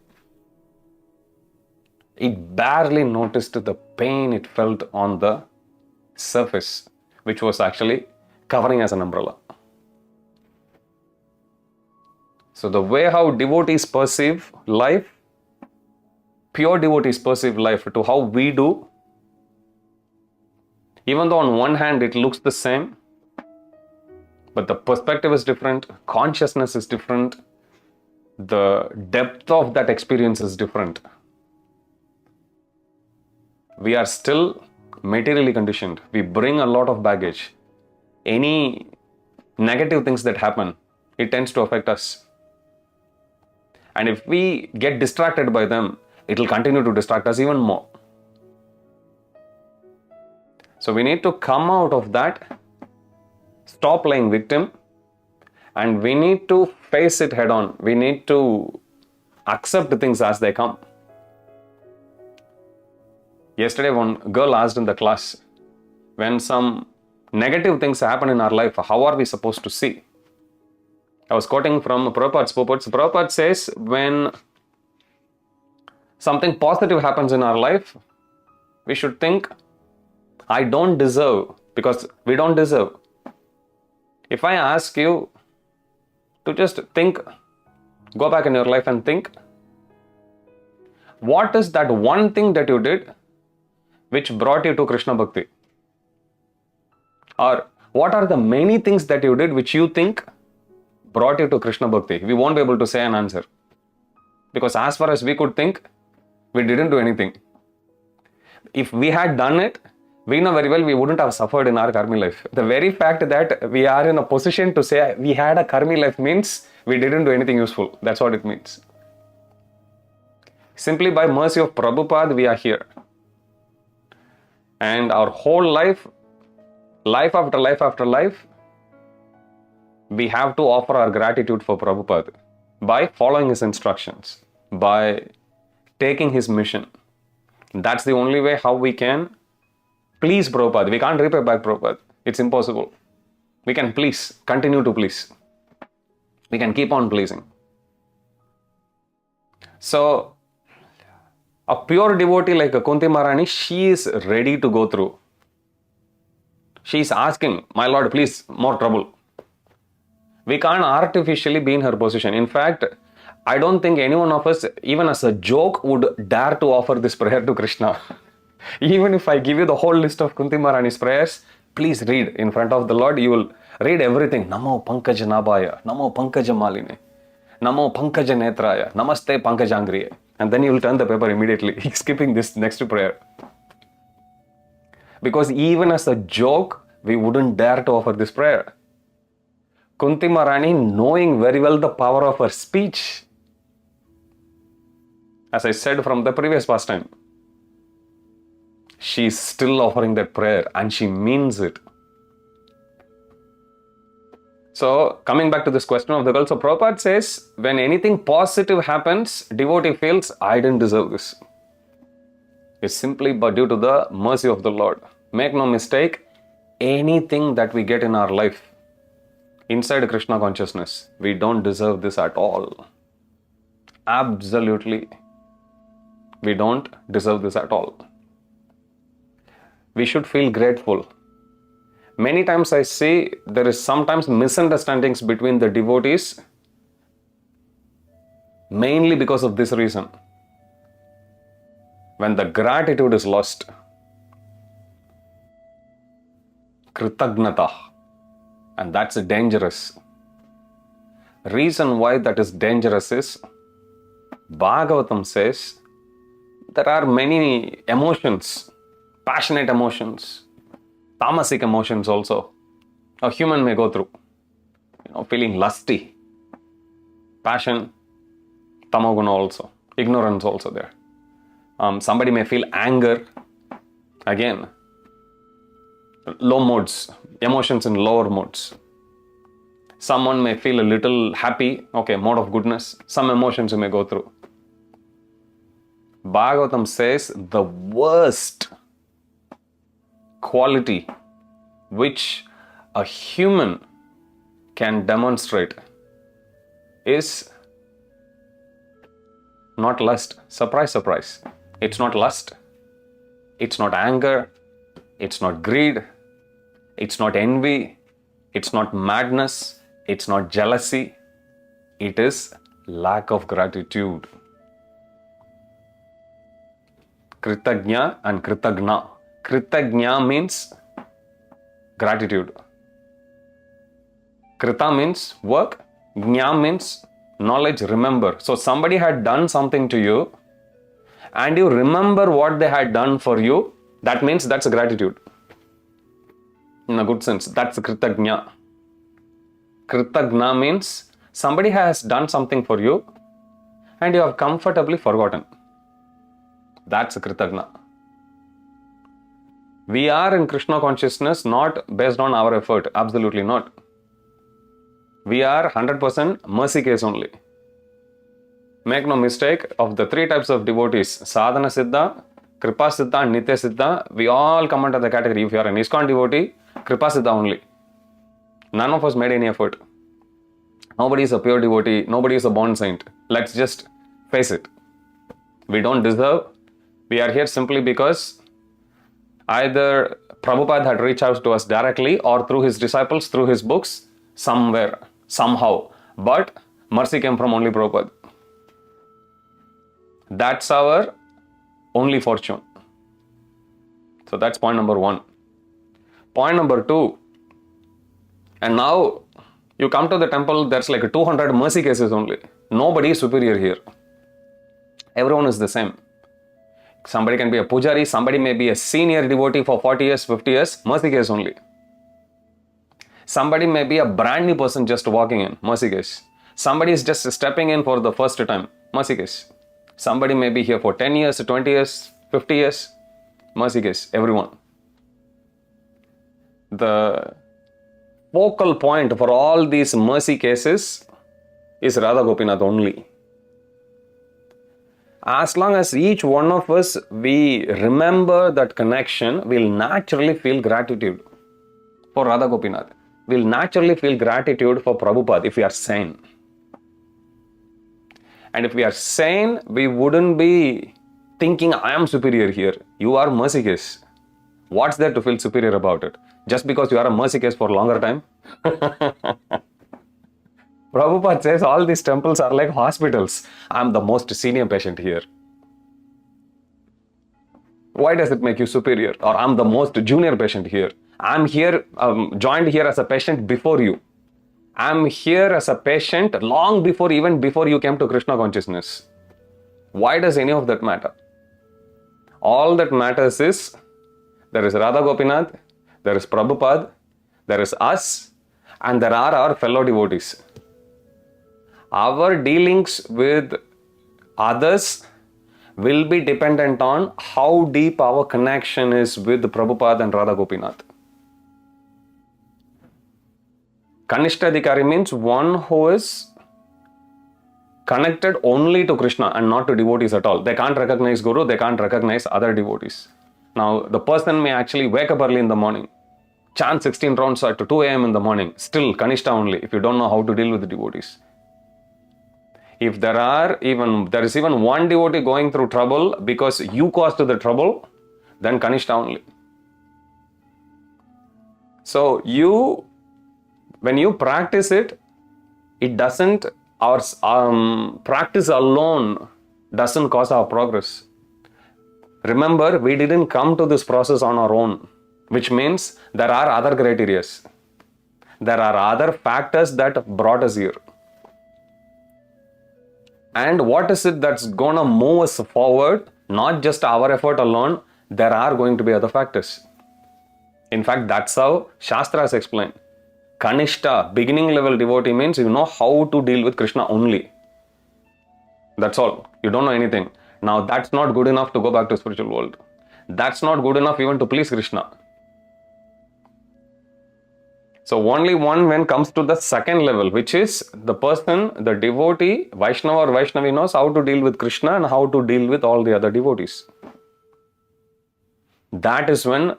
It barely noticed the pain it felt on the surface, which was actually covering as an umbrella. So the way how devotees perceive life, pure devotees perceive life to how we do, even though on one hand it looks the same, but the perspective is different, consciousness is different, the depth of that experience is different. We are still materially conditioned. We bring a lot of baggage. Any negative things that happen, it tends to affect us. And if we get distracted by them, it will continue to distract us even more. So we need to come out of that, stop playing victim, and we need to face it head on. We need to accept things as they come. Yesterday, one girl asked in the class, when some negative things happen in our life, how are we supposed to see? I was quoting from Prabhupada's purports. Prabhupada says, when something positive happens in our life, we should think, I don't deserve, because we don't deserve. If I ask you to just think, go back in your life and think, what is that one thing that you did which brought you to Krishna Bhakti? Or what are the many things that you did which you think brought you to Krishna Bhakti? We won't be able to say an answer. Because as far as we could think, we didn't do anything. If we had done it, we know very well we wouldn't have suffered in our karmi life. The very fact that we are in a position to say we had a karmi life means we didn't do anything useful. That's what it means. Simply by mercy of Prabhupada, we are here. And our whole life, life after life after life, we have to offer our gratitude for Prabhupada by following his instructions, by taking his mission. That's the only way how we can please Prabhupada. We can't repay back Prabhupada. It's impossible. We can please, continue to please. We can keep on pleasing. So, a pure devotee like Kunti Maharani, she is ready to go through. She is asking, my Lord, please, more trouble. We can't artificially be in her position. In fact, I don't think any one of us, even as a joke, would dare to offer this prayer to Krishna. Even if I give you the whole list of Kunti Maharani's prayers, please read in front of the Lord. You will read everything. Namo Pankaja Nabhaya, Namo Pankaja Maline, Namo Pankaja Netraya, Namaste Pankajangriye. And then you will turn the paper immediately, skipping this next prayer. Because even as a joke, we wouldn't dare to offer this prayer. Kunti Maharani, knowing very well the power of her speech, as I said from the previous pastime, she is still offering that prayer and she means it. So, coming back to this question of the girl, so Prabhupada says, when anything positive happens, devotee feels, I didn't deserve this. It's simply but due to the mercy of the Lord. Make no mistake, anything that we get in our life, inside Krishna consciousness, we don't deserve this at all. Absolutely, we don't deserve this at all. We should feel grateful. Many times I see there is sometimes misunderstandings between the devotees, mainly because of this reason. When the gratitude is lost, kritagnata, and that's dangerous. Reason why that is dangerous is, Bhagavatam says, there are many emotions, passionate emotions, tamasic emotions also a human may go through. Feeling lusty, passion, tamoguna also, ignorance also there. Somebody may feel anger, again, low modes, emotions in lower modes. Someone may feel a little happy, okay, mode of goodness. Some emotions you may go through. Bhagavatam says the worst quality which a human can demonstrate is not lust. Surprise, surprise. It's not lust. It's not anger. It's not greed. It's not envy. It's not madness. It's not jealousy. It is lack of gratitude. Kritagnya and Kritagna. Kritagnya means gratitude. Krita means work. Jna means knowledge, remember. So somebody had done something to you and you remember what they had done for you, that means that's a gratitude. In a good sense, that's Kritagnya. Kritagna means somebody has done something for you and you have comfortably forgotten. That's a Kritagna. We are in Krishna consciousness not based on our effort, absolutely not. We are 100% mercy case only. Make no mistake, of the three types of devotees, Sadhana Siddha, Kripa Siddha and Nitya Siddha, we all come under the category. If you are an ISKCON devotee, Kripa Siddha only. None of us made any effort. Nobody is a pure devotee, nobody is a born saint. Let's just face it. We don't deserve. We are here simply because either Prabhupada had reached out to us directly or through his disciples, through his books, somewhere, somehow. But mercy came from only Prabhupada. That's our only fortune. So that's point number one. Point number two. And now you come to the temple, there's like 200 mercy cases only. Nobody is superior here. Everyone is the same. Somebody can be a pujari, somebody may be a senior devotee for 40 years, 50 years, mercy case only. Somebody may be a brand new person just walking in, mercy case. Somebody is just stepping in for the first time, mercy case. Somebody may be here for 10 years, 20 years, 50 years, mercy case, everyone. The focal point for all these mercy cases is Radha Gopinath only. As long as each one of us, we remember that connection, we'll naturally feel gratitude for Radha Gopinath. We'll naturally feel gratitude for Prabhupada if we are sane. And if we are sane, we wouldn't be thinking, I am superior here. You are mercy case. What's there to feel superior about it? Just because you are a mercy case for a longer time? Prabhupada says all these temples are like hospitals. I'm the most senior patient here. Why does it make you superior? Or I'm the most junior patient here. I'm here, joined here as a patient before you. I'm here as a patient long before, even before you came to Krishna consciousness. Why does any of that matter? All that matters is, there is Radha Gopinath, there is Prabhupada, there is us, and there are our fellow devotees. Our dealings with others will be dependent on how deep our connection is with Prabhupada and Radha Gopinath. Kanishtadhikari means one who is connected only to Krishna and not to devotees at all. They can't recognize Guru, they can't recognize other devotees. Now, the person may actually wake up early in the morning, chant 16 rounds at 2 a.m. in the morning, still Kanishta only, if you don't know how to deal with the devotees. If there is even one devotee going through trouble because you caused the trouble, then Kanishta only. So when you practice it, it doesn't, our practice alone doesn't cause our progress. Remember, we didn't come to this process on our own, which means there are other criteria. There are other factors that brought us here. And what is it that's gonna move us forward? Not just our effort alone, there are going to be other factors. In fact, that's how Shastras explain. Kanishta, beginning level devotee means you know how to deal with Krishna only. That's all. You don't know anything. Now that's not good enough to go back to spiritual world. That's not good enough even to please Krishna. So only one when comes to the second level, which is the person, the devotee, Vaishnava or Vaishnavi knows how to deal with Krishna and how to deal with all the other devotees. That is when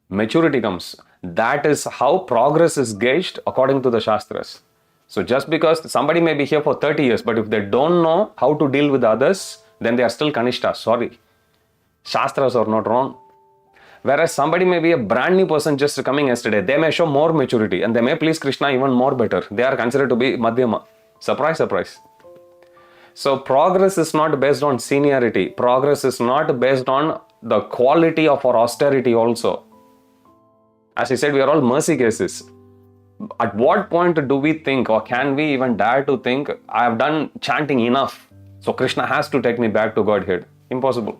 maturity comes. That is how progress is gauged according to the Shastras. So just because somebody may be here for 30 years, but if they don't know how to deal with others, then they are still Kanishta. Sorry. Shastras are not wrong. Whereas somebody may be a brand new person just coming yesterday, they may show more maturity and they may please Krishna even more better. They are considered to be Madhyama. Surprise, surprise. So progress is not based on seniority. Progress is not based on the quality of our austerity also. As I said, we are all mercy cases. At what point do we think, or can we even dare to think, I have done chanting enough, so Krishna has to take me back to Godhead? Impossible.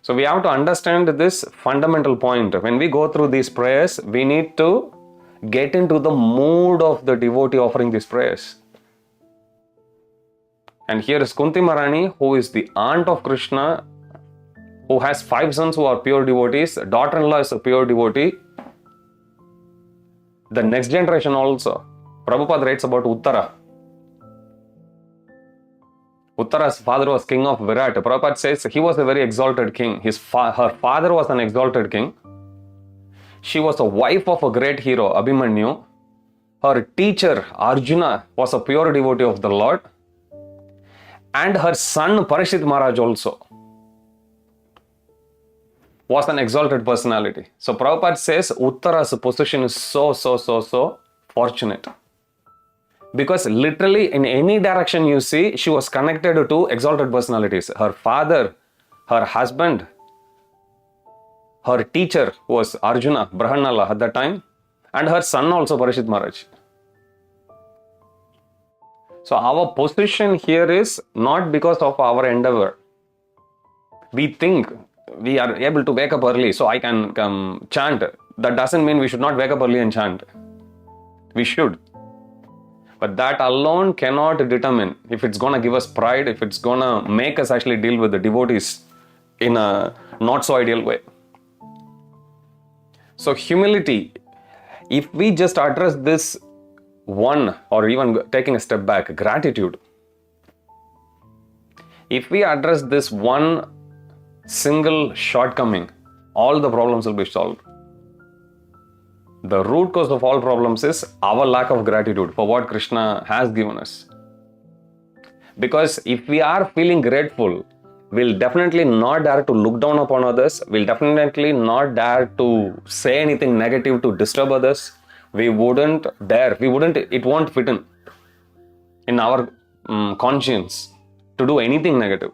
So we have to understand this fundamental point. When we go through these prayers, we need to get into the mood of the devotee offering these prayers. And here is Kunti Maharani, who is the aunt of Krishna, who has 5 sons who are pure devotees. Daughter-in-law is a pure devotee. The next generation also. Prabhupada writes about Uttara. Uttara's father was king of Virat. Prabhupada says he was a very exalted king. Her father was an exalted king. She was a wife of a great hero, Abhimanyu. Her teacher, Arjuna, was a pure devotee of the Lord. And her son, Parishit Maharaj also was an exalted personality. So Prabhupada says Uttara's position is so fortunate. Because literally in any direction you see, she was connected to exalted personalities. Her father, her husband, her teacher was Arjuna, Brahannala at that time, and her son also Parishit Maharaj. So our position here is not because of our endeavor. We think we are able to wake up early so I can come chant. That doesn't mean we should not wake up early and chant. We should. But that alone cannot determine if it's going to give us pride, if it's going to make us actually deal with the devotees in a not so ideal way. So humility, if we just address this one, or even taking a step back, gratitude. If we address this one single shortcoming, all the problems will be solved. The root cause of all problems is our lack of gratitude for what Krishna has given us. Because if we are feeling grateful, we'll definitely not dare to look down upon others. We'll definitely not dare to say anything negative to disturb others. We wouldn't dare, it won't fit in our conscience to do anything negative.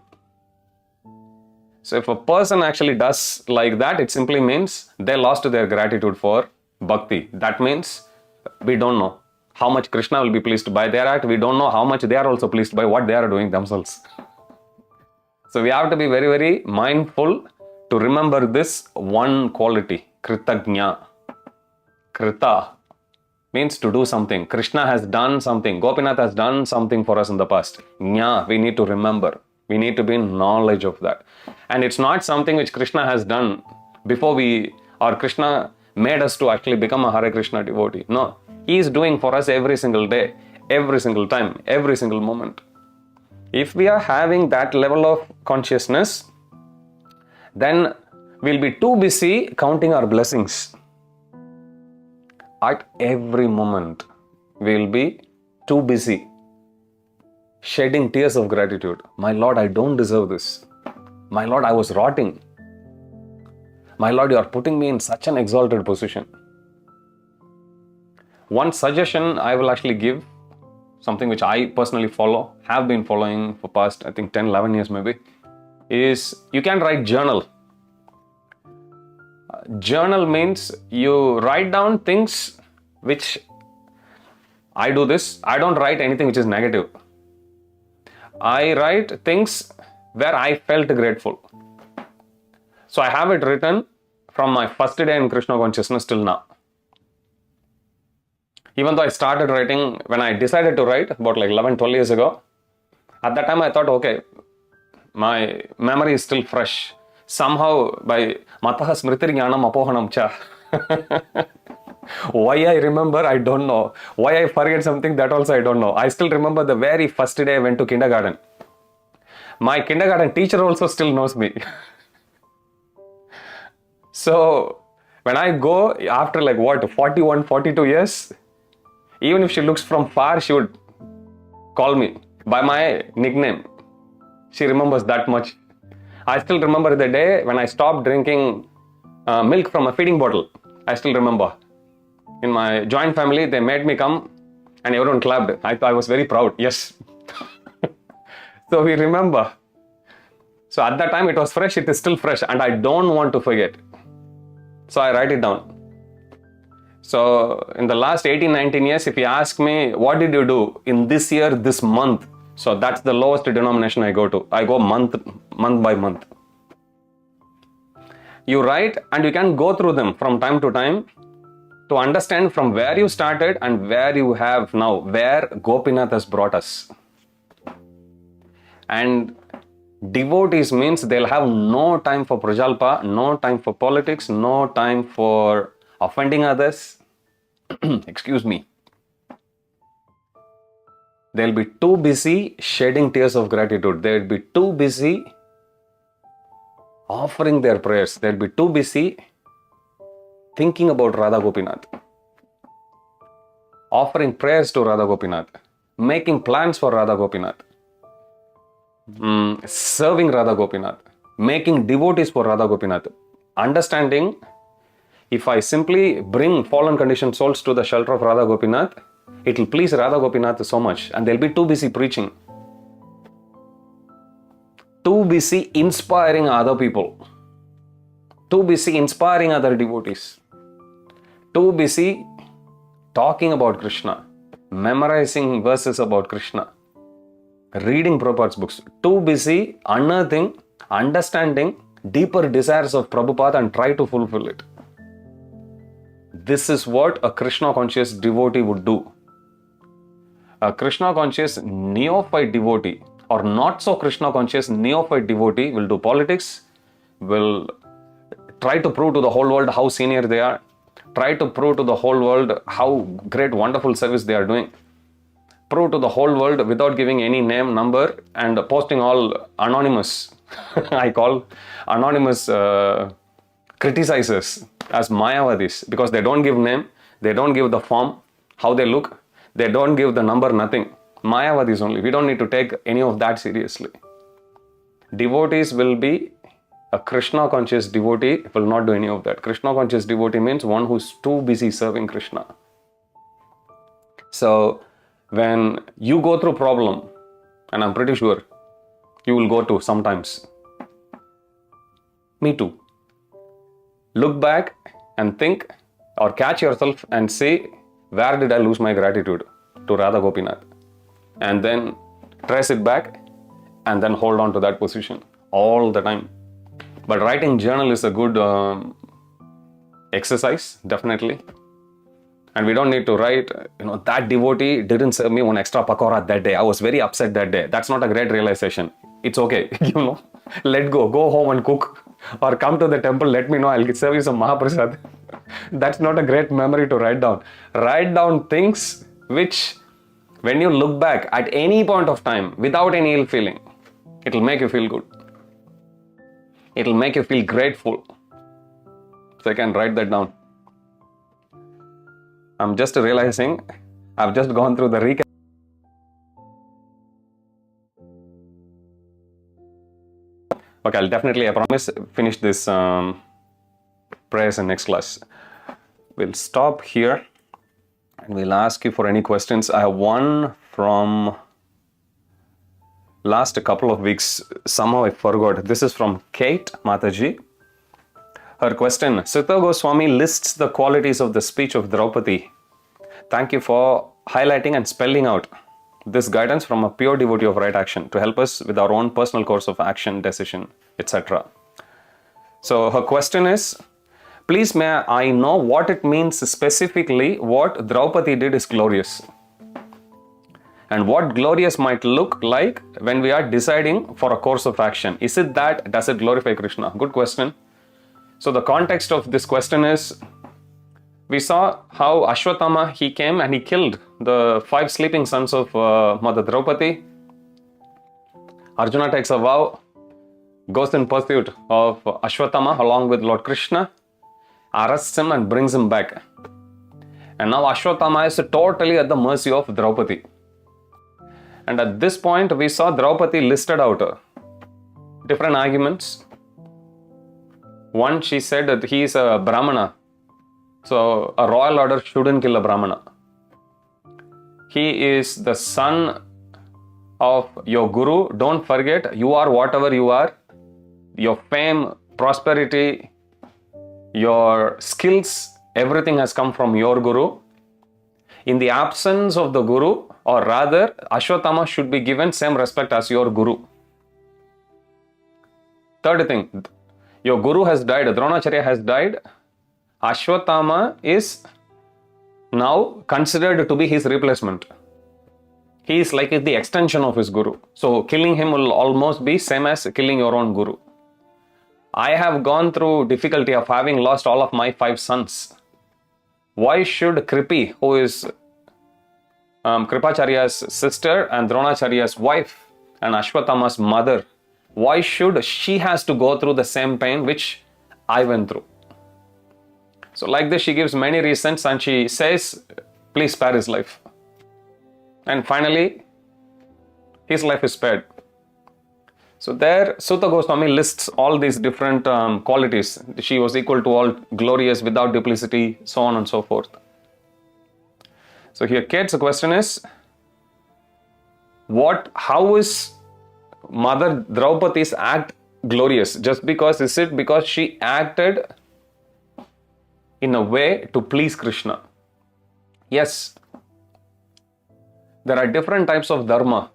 So if a person actually does like that, it simply means they lost their gratitude for bhakti. That means we don't know how much Krishna will be pleased by their act. We don't know how much they are also pleased by what they are doing themselves. So we have to be very, very mindful to remember this one quality, Kritagnya. Krita means to do something. Krishna has done something. Gopinath has done something for us in the past. Nya, we need to remember. We need to be in knowledge of that. And it's not something which Krishna has done before Krishna made us to actually become a Hare Krishna devotee. No, He is doing for us every single day, every single time, every single moment. If we are having that level of consciousness, then we'll be too busy counting our blessings. At every moment, we'll be too busy shedding tears of gratitude. My Lord, I don't deserve this. My Lord, I was rotting. My Lord, you are putting me in such an exalted position. One suggestion I will actually give, something which I personally follow, have been following for past, I think 10, 11 years maybe, is you can write journal. Journal means you write down things which, I do this, I don't write anything which is negative. I write things where I felt grateful. So I have it written from my first day in Krishna consciousness till now. Even though I started writing, when I decided to write about like 11, 12 years ago, at that time I thought, okay, my memory is still fresh. Somehow by Mataha Smriti Jnanam Apohanam Cha. Why I remember, I don't know. Why I forget something, that also I don't know. I still remember the very first day I went to kindergarten. My kindergarten teacher also still knows me. So when I go after like what, 41, 42 years, even if she looks from far, she would call me by my nickname. She remembers that much. I still remember the day when I stopped drinking milk from a feeding bottle. I still remember. In my joint family, they made me come and everyone clapped. I was very proud. Yes. So we remember. So at that time it was fresh, it is still fresh and I don't want to forget. So I write it down. So in the last 18, 19 years, if you ask me, what did you do in this year, this month? So that's the lowest denomination I go to. I go month by month. You write and you can go through them from time to time to understand from where you started and where you have now, where Gopinath has brought us. And devotees means they'll have no time for prajalpa, no time for politics, no time for offending others. Excuse me. They'll be too busy shedding tears of gratitude. They'll be too busy offering their prayers. They'll be too busy thinking about Radha Gopinath, offering prayers to Radha Gopinath, making plans for Radha Gopinath, serving Radha Gopinath, making devotees for Radha Gopinath, understanding if I simply bring fallen conditioned souls to the shelter of Radha Gopinath, it will please Radha Gopinath so much and they'll be too busy preaching, too busy inspiring other people, too busy inspiring other devotees, too busy talking about Krishna, memorizing verses about Krishna, reading Prabhupada's books, too busy unearthing, understanding deeper desires of Prabhupada and try to fulfill it. This is what a Krishna conscious devotee would do. A Krishna conscious neophyte devotee or not so Krishna conscious neophyte devotee will do politics, will try to prove to the whole world how senior they are, try to prove to the whole world how great wonderful service they are doing, prove to the whole world without giving any name, number and posting all anonymous, I call anonymous criticizers as Mayavadis because they don't give name, they don't give the form, how they look, they don't give the number, nothing. Mayavadis only. We don't need to take any of that seriously. Devotees will be a Krishna conscious devotee will not do any of that. Krishna conscious devotee means one who's too busy serving Krishna. So when you go through problem, and I'm pretty sure you will go to sometimes. Me too. Look back and think or catch yourself and say, where did I lose my gratitude to Radha Gopinath? And then trace it back and then hold on to that position all the time. But writing journal is a good exercise, definitely. And we don't need to write, that devotee didn't serve me one extra pakora that day. I was very upset that day. That's not a great realization. It's okay, let go home and cook. Or come to the temple, let me know, I'll serve you some Mahaprasad. That's not a great memory to write down. Write down things which, when you look back at any point of time without any ill feeling, it'll make you feel good. It'll make you feel grateful. So I can write that down. I'm just realizing I've just gone through the recap. Okay, I'll definitely, I promise, finish this prayers in next class. We'll stop here and we'll ask you for any questions. I have one from last couple of weeks. Somehow I forgot. This is from Kate Mataji. Her question: Sutta Goswami lists the qualities of the speech of Draupadi. Thank you for highlighting and spelling out this guidance from a pure devotee of right action to help us with our own personal course of action, decision, etc. So her question is, please may I know what it means specifically what Draupadi did is glorious, and what glorious might look like when we are deciding for a course of action. Is it that? Does it glorify Krishna? Good question. So the context of this question is, we saw how Ashwatthama, he came and he killed the 5 sleeping sons of Mother Draupadi. Arjuna takes a vow, goes in pursuit of Ashwatthama along with Lord Krishna, arrests him and brings him back. And now Ashwatthama is totally at the mercy of Draupadi. And at this point, we saw Draupadi listed out different arguments. One, she said that he is a Brahmana, so a royal order shouldn't kill a Brahmana. He is the son of your Guru. Don't forget, you are whatever you are. Your fame, prosperity, your skills, everything has come from your Guru. In the absence of the Guru, or rather, Ashwatthama should be given same respect as your Guru. Third thing, your Guru has died, Dronacharya has died. Ashwatthama is now considered to be his replacement. He is like the extension of his Guru. So killing him will almost be same as killing your own Guru. I have gone through difficulty of having lost all of my 5 sons. Why should Kripi, who is Kripacharya's sister and Dronacharya's wife and Ashwatthama's mother, why should she has to go through the same pain which I went through? So like this, she gives many reasons and she says, please spare his life. And finally, his life is spared. So there, Sutta Goswami lists all these different qualities. She was equal to all, glorious, without duplicity, so on and so forth. So here Kate's question is, how is Mother Draupadi's act glorious? Just because, is it because she acted in a way to please Krishna? Yes. There are different types of dharma.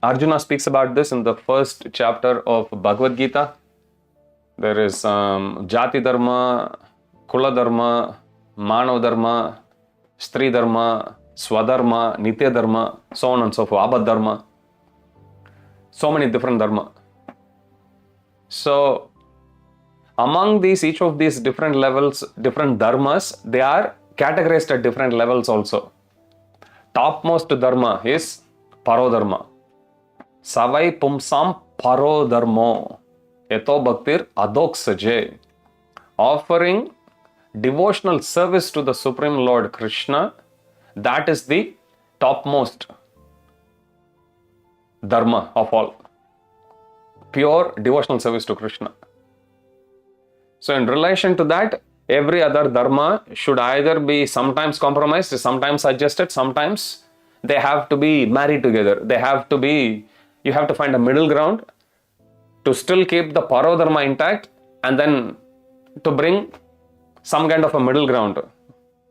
Arjuna speaks about this in the first chapter of Bhagavad Gita. There is Jati Dharma, Kula Dharma, Manav Dharma, Stri Dharma, Swadharma, Nitya Dharma, so on and so forth, Abad Dharma. So many different dharma. So among these, each of these different levels, different dharmas, they are categorized at different levels also. Topmost dharma is Paro Dharma. Savai Pumsam Paro Dharmo Eto Bhaktir Adok Saje. Offering devotional service to the Supreme Lord Krishna, that is the topmost dharma of all. Pure devotional service to Krishna. So in relation to that, every other dharma should either be sometimes compromised, sometimes adjusted, sometimes they have to be married together. You have to find a middle ground to still keep the Paro Dharma intact and then to bring some kind of a middle ground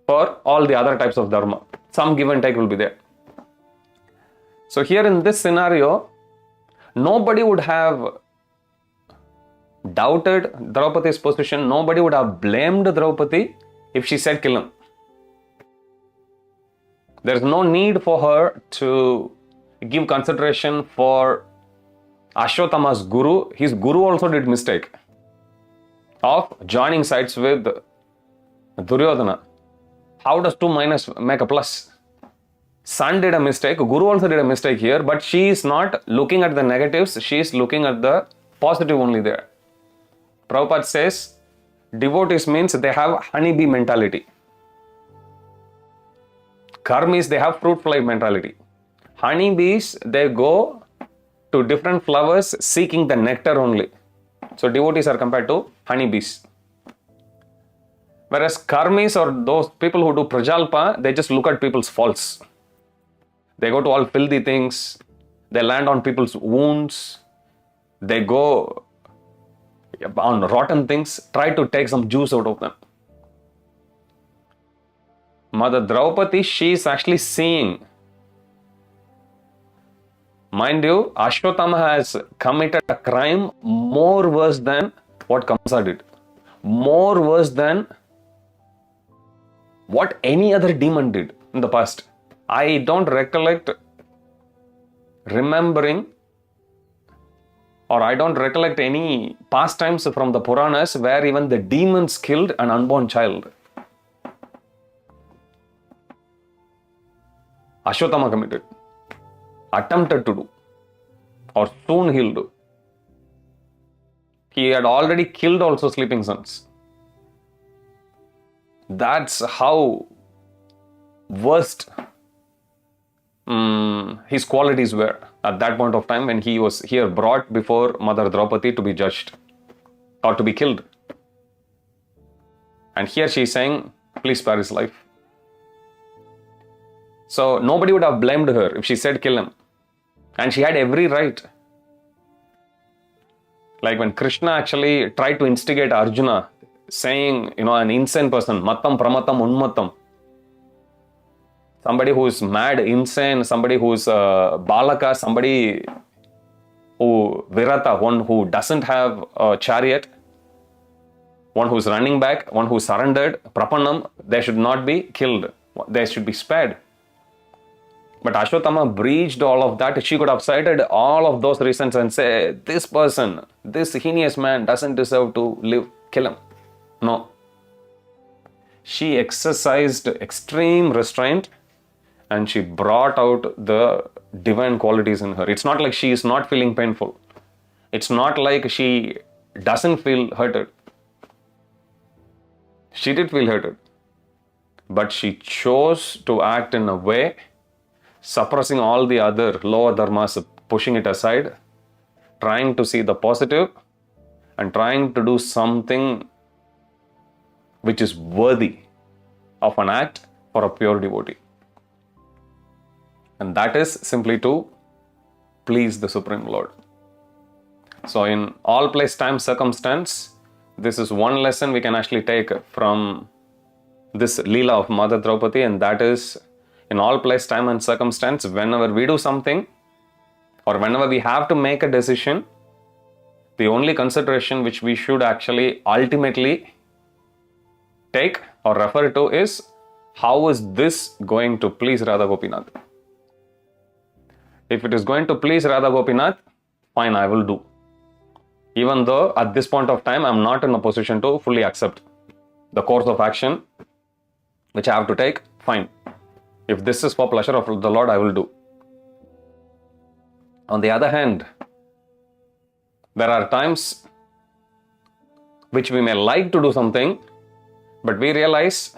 for all the other types of dharma. Some give and take will be there. So here in this scenario, nobody would have doubted Draupadi's position. Nobody would have blamed Draupadi if she said kill him. There is no need for her to give consideration for Ashwatthama's Guru. His Guru also did mistake. of joining sides with Duryodhana. How does 2 minus make a plus? Son did a mistake, Guru also did a mistake here, but she is not looking at the negatives, she is looking at the positive only there. Prabhupada says, devotees means they have honeybee mentality. Karmis, they have fruit fly mentality. Honeybees, they go to different flowers seeking the nectar only. So devotees are compared to honeybees. Whereas karmis or those people who do prajalpa, they just look at people's faults. They go to all filthy things. They land on people's wounds. They go on rotten things, try to take some juice out of them. Mother Draupadi, she is actually seeing. Mind you, Ashwatthama has committed a crime more worse than what Kamsa did. More worse than what any other demon did in the past. I don't recollect remembering, or I don't recollect any pastimes from the Puranas where even the demons killed an unborn child. Ashwatthama committed, attempted to do, or soon he'll do. He had already killed also sleeping sons. That's how worst his qualities were at that point of time when he was here brought before Mother Draupadi to be judged or to be killed. And here she is saying, please spare his life. So nobody would have blamed her if she said kill him. And she had every right. Like when Krishna actually tried to instigate Arjuna, saying, an insane person, mattam pramatam unmattam. Somebody who is mad, insane, somebody who is balaka, somebody who virata, one who doesn't have a chariot, one who is running back, one who surrendered, prapannam, they should not be killed. They should be spared. But Ashwatthama breached all of that. She could have cited all of those reasons and say, this person, this heinous man doesn't deserve to live, kill him. No. She exercised extreme restraint and she brought out the divine qualities in her. It's not like she is not feeling painful. It's not like she doesn't feel hurted. She did feel hurted. But she chose to act in a way suppressing all the other lower dharmas, pushing it aside, trying to see the positive and trying to do something which is worthy of an act for a pure devotee. And that is simply to please the Supreme Lord. So in all place, time, circumstance, this is one lesson we can actually take from this Leela of Mother Draupadi, and that is, in all place, time and circumstance, whenever we do something or whenever we have to make a decision, the only consideration which we should actually ultimately take or refer to is, how is this going to please Radha Gopinath? If it is going to please Radha Gopinath, fine, I will do. Even though at this point of time, I am not in a position to fully accept the course of action which I have to take, fine. If this is for pleasure of the Lord, I will do. On the other hand, there are times which we may like to do something, but we realize,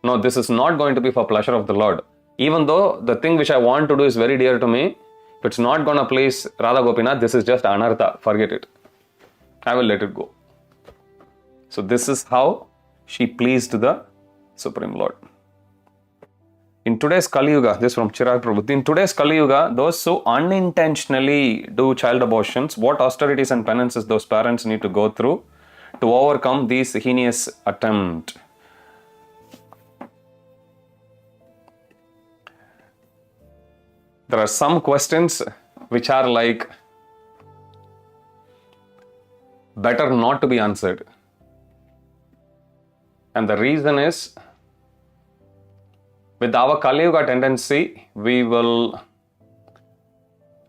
no, this is not going to be for pleasure of the Lord. Even though the thing which I want to do is very dear to me, if it's not going to please Radha Gopinath, this is just anartha, forget it. I will let it go. So this is how she pleased the Supreme Lord. In today's Kali Yuga, this is from Chirag Prabhu, in today's Kali Yuga, those who unintentionally do child abortions, what austerities and penances those parents need to go through to overcome these heinous attempts? There are some questions which are like better not to be answered. And the reason is, with our Kali Yuga tendency, we will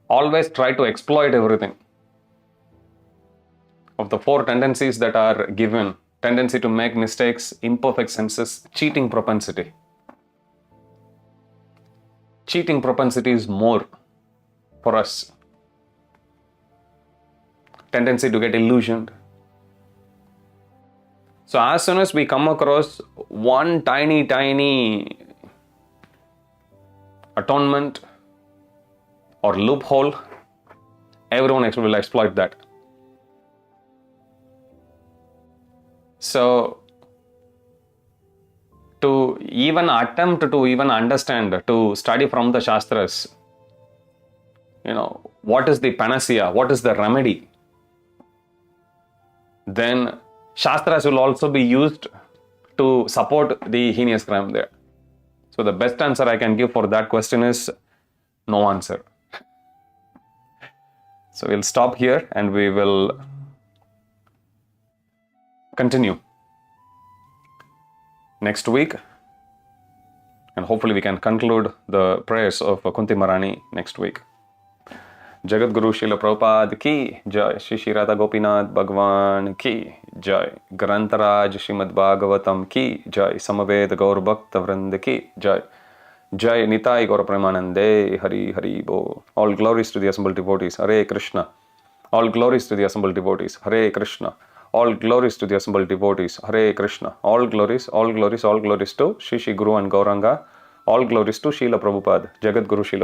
always try to exploit everything. of the 4 tendencies that are given, tendency to make mistakes, imperfect senses, cheating propensity. Cheating propensity is more for us. Tendency to get illusioned. So as soon as we come across one tiny atonement or loophole, everyone will exploit that. So to even attempt to even understand, to study from the Shastras, what is the panacea, what is the remedy, then Shastras will also be used to support the heinous crime there. So the best answer I can give for that question is no answer. So we'll stop here and we will continue next week. And hopefully we can conclude the prayers of Kunti Maharani next week. Jagat Guru Srila Prabhupada ki jai, Shri Radha Gopinath Bhagwan ki jai, Grantaraj Srimad Bhagavatam ki jai, Samaved Gaur Bhakta Vrand ki jai, Jai Nitai Gaur Premanande, Hari Hari Bo. All glories to the assembled devotees, Hare Krishna. All glories to the assembled devotees, Hare Krishna. All glories to the assembled devotees, Hare Krishna. All glories to Shri Guru and Gauranga. All glories to Srila Prabhupada, Jagat Guru Srila Prabhupada.